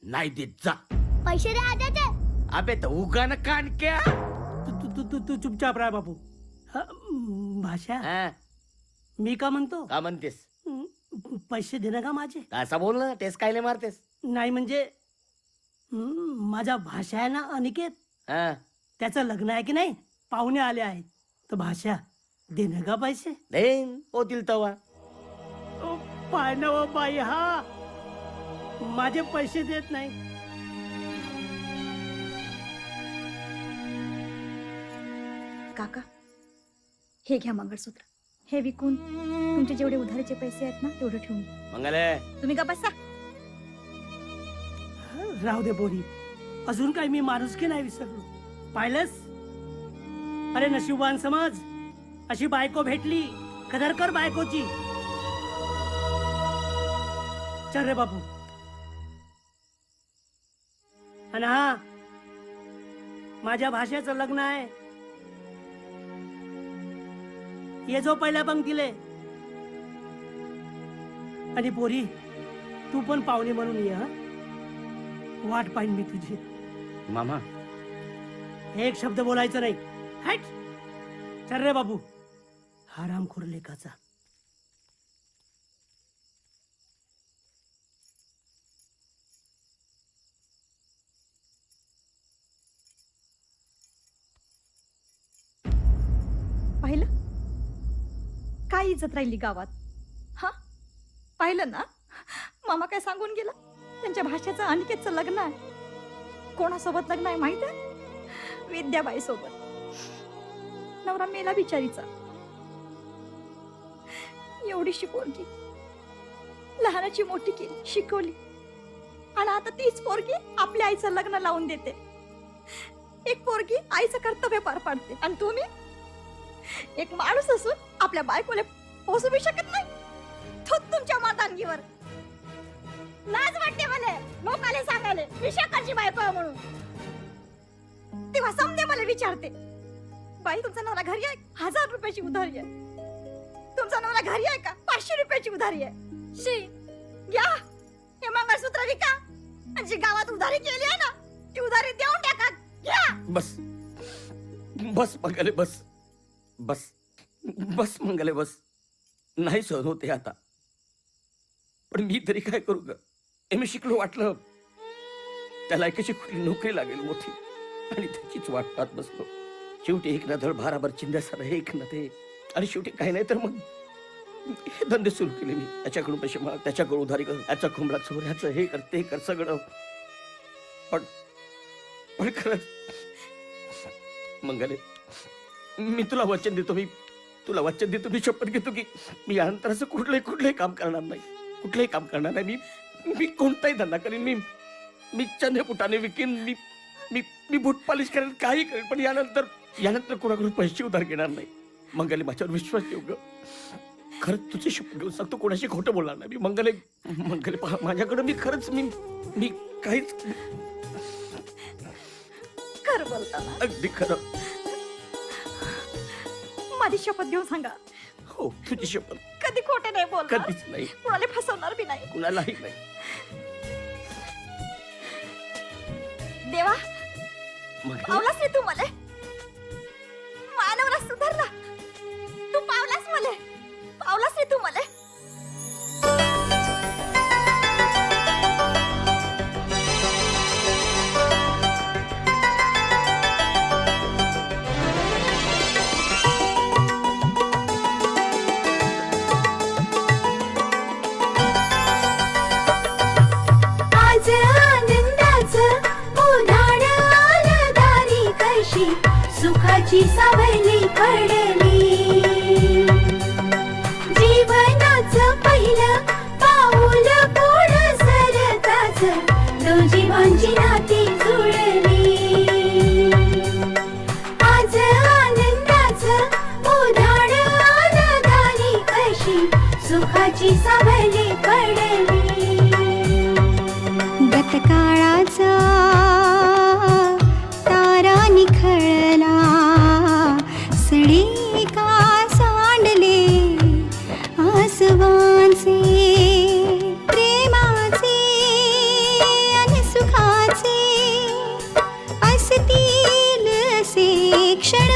नाही देत जा. पैसे दे आजाचे. अबे तर उगा ना कान क्या. तू तू तू चुपचाप राह बापू. भाषा मी का म्हणतो का म्हणतेस? पैसे देणं का माझे? असं बोल ना, तेच काय मारतेस? नाही म्हणजे माझा भाषा आहे ना अनिकेत, त्याचं लग्न आहे की नाही, पाहुणे आले आहेत, तर भाषा देणं का पैसे? देन होतील तवा. पाय नव बाई हा माझे पैसे देत नाही. काका हे घ्या मंगळसूत्र. हे विकून तुमचे जेवढे उधारीचे पैसे आहेत ना तेवढे ठेवून घ्या. मंगले तुम्ही का बसा. राहू दे बोरी, अजून काय मी माणूस की नाही विसरलो. पाहिलंस, अरे नशिबवान समज, अशी बायको भेटली, कदर कर बायकोची. चल रे बापू. आणि हा माझ्या भाषेचं लग्न आहे, ये जो पहिल्या पंक्तीले. आणि पोरी तू पण पाहुणे म्हणून ये. हा वाट पाहिन मी तुझी. मामा एक शब्द बोलायचं नाही. हट. चल रे बाबू, हरामखोर लेकाचा. पाहिलं काय इज्जत राहिली गावात. हा पाहिलं ना, मामा काय सांगून गेला. त्यांच्या भाषेचं अनिकेतचं लग्न आहे. कोणासोबत लग्न आहे माहित आहे? विद्याबाई सोबत. नवरा मेला बिचारीचा. एवढीशी पोरगी लहानाची मोठी केली, शिकवली, आणि आता तीच पोरगी आपल्या आईचं लग्न लावून देते. एक पोरगी आईचं कर्तव्य पार पाडते, आणि तुम्ही एक माणूस असून आपल्या बायकोला पोसू बी शकत नाही. तुमच्या मातांगीवर लाज वाटते मला लोकाले सांगायले मी शेखरची बायको आहे म्हणून. तेव्हा समजे मला विचारते, बाई तुमचा नवरा घरी आहे? 1000 रुपयाची उधारी आहे. तुमचा नवरा घरी आहे का? 500 रुपयाची उधारी आहे. शी घ्या हे मंगळसूत्र विका, आणि जी गावात उधारी केली आहे ना ती उधारी देऊन टाका. घ्या. बस बस मंगले, बस बस बस मंगले, बस. नाही सहन होते आता. पण मी तरी काय करू ग? मी शिकलो, वाटलं त्याला कशी कुठली नोकरी लागेल मोठी, आणि त्याचीच वाट पाहत बसलो. शेवटी एक ना धड भाराभर चिंध्यासारं एक ना ते, आणि शेवटी काही नाही तर मग हे धंदे सुरू केले मी. याच्याकडून पैसे माग, त्याच्याकडून उधारी कर, याचा कोंबडा चोर, ह्याचं हे कर, ते कर सगळं. पण पण खरंच मंगले, मी तुला वचन देतो, मी शपथ घेतो की मी यानंतर असं कुठलंही काम करणार नाही. कुठलंही काम करणार नाही. मी कोणताही धंदा करीन. मी चंद्रपुटाने विकीन, मी बूट पॉलिश करेन, काही करेन, पण यानंतर कोणाकडून पैसे उधार घेणार नाही. मंगले माझ्यावर विश्वास ठेव ग. खरंच तुझी शपथ घेऊन सांगतो, कोणाशी खोटं बोलणार नाही मी. मंगले पहा, माझ्याकडे मी खरंच मी काहीच. खरं बोलताना अगदी खरं. माझी शपथ घेऊन सांगा. हो तुझी शपथ. कधी खोटे नाही बोलणार, कधीच नाही. कुणाला फसवणार बी नाही. कुणालाही नाही. देवा पावलास रे तू मला. मानवरा सुधारला. तू पावलास मला. पावलास रे तू मला. आज आनंदाचं उधाण आलं दारी, कशी सुखाची सावली पडली. जीवनाचं पहिलं पाऊल पुढं सरताच दोजीवांची नाती जुळली. आज आनंदाचं उधाण आलं दारी, कशी सुखाची सावली पडली. गतकाळाचा तारा निखळला, सडे का सांडले आसवांचे, प्रेमाचे आणि सुखाचे असतील असे क्षण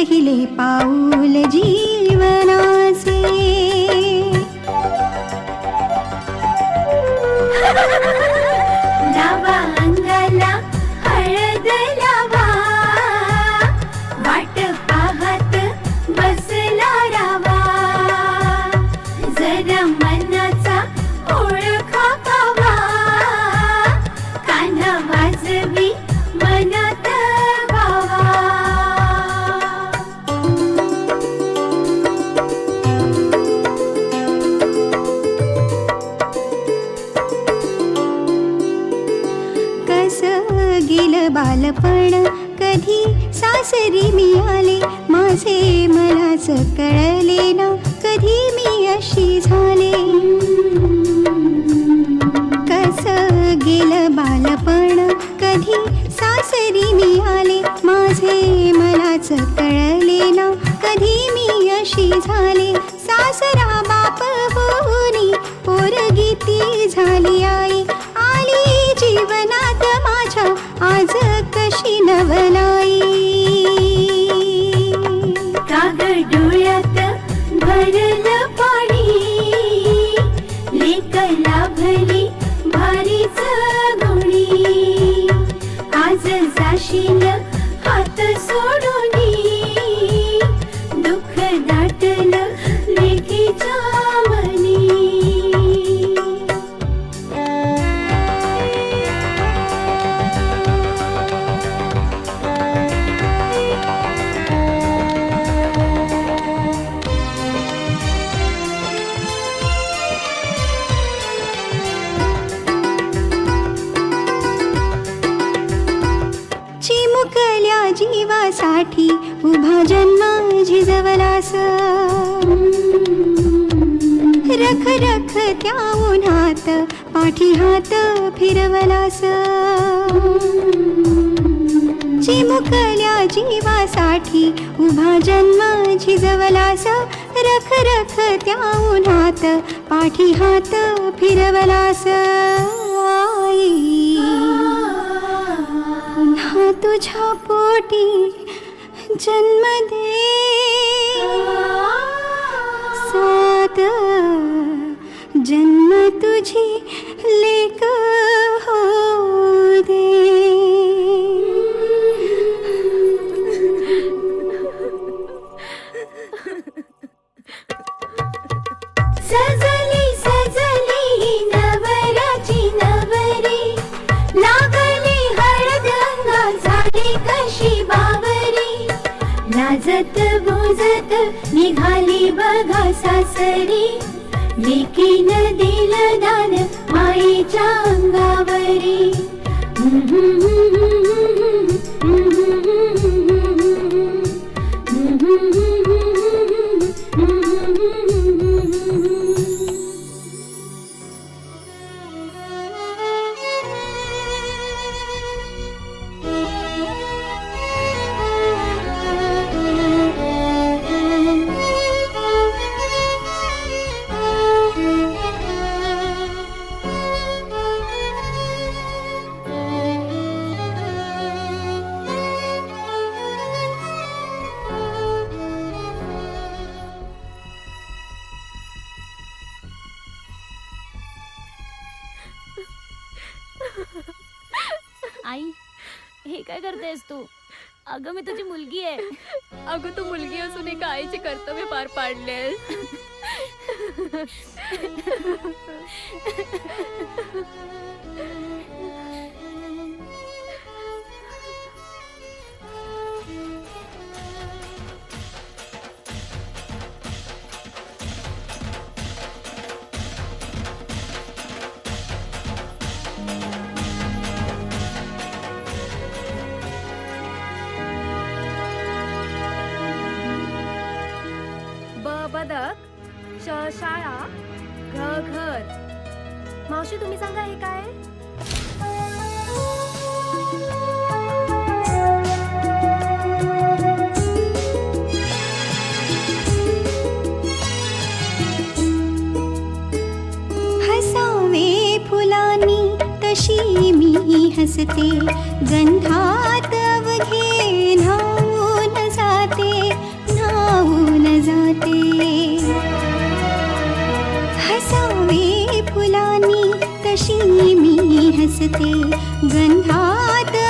पहिले पाऊल जीवनाचे लावा अंगाला हळद लावा वाट पाहत बसला रावा जरा मनाचा ओळखा कावा कान्हा वाजवी मनात गावा कस गेलं बालपण कधी सासरी मी आले माझे मलाच कळले ना कधी मी अशी झाले कस गेलं बालपण कधी सासरी मी आले माझे मलाच कळले ना कधी मी अशी झाले सासरा बाप होनी पोरगी ती झाली आई आली जीवनात माझ्या आज कशी नवलाई कागद डोळ्यात भरलं पाणी लेक लाभली भारीच गुणी आज जाशील हात सोडूनी दुःख दाटलं लेकीच्या मनी चिमुकल्या जीवासाठी उभा जन्म झिजवलास रख रख त्या उन्हात पाठी हात फिरवलास चिमुकल्या जीवासाठी उभा जन्म झिजवलास रख रख त्या उन्हात पाठी हात फिरवलास आई पुन्हा तुझ्या पोटी जन्म दे सात जन्म तुझी लेक हो दे सजली सजली नवराची नवरी लागली हळद अंगा झाली कशी बावरी लाजत बुजत निघाली बघा सासरी लेकीन दिलं दान माईच्या अंगावरी आई हे काय करतेस तू अगं मी तुझी मुलगी आहे अगं तू मुलगी असून एका आईचे कर्तव्य पार पाडले बदक श शाळा घ घर मावशी तुम्ही सांगा हे काय हसावे फुलांनी तशी मी हसते गंधात अवघे न्हावून जाते दिसते गंधात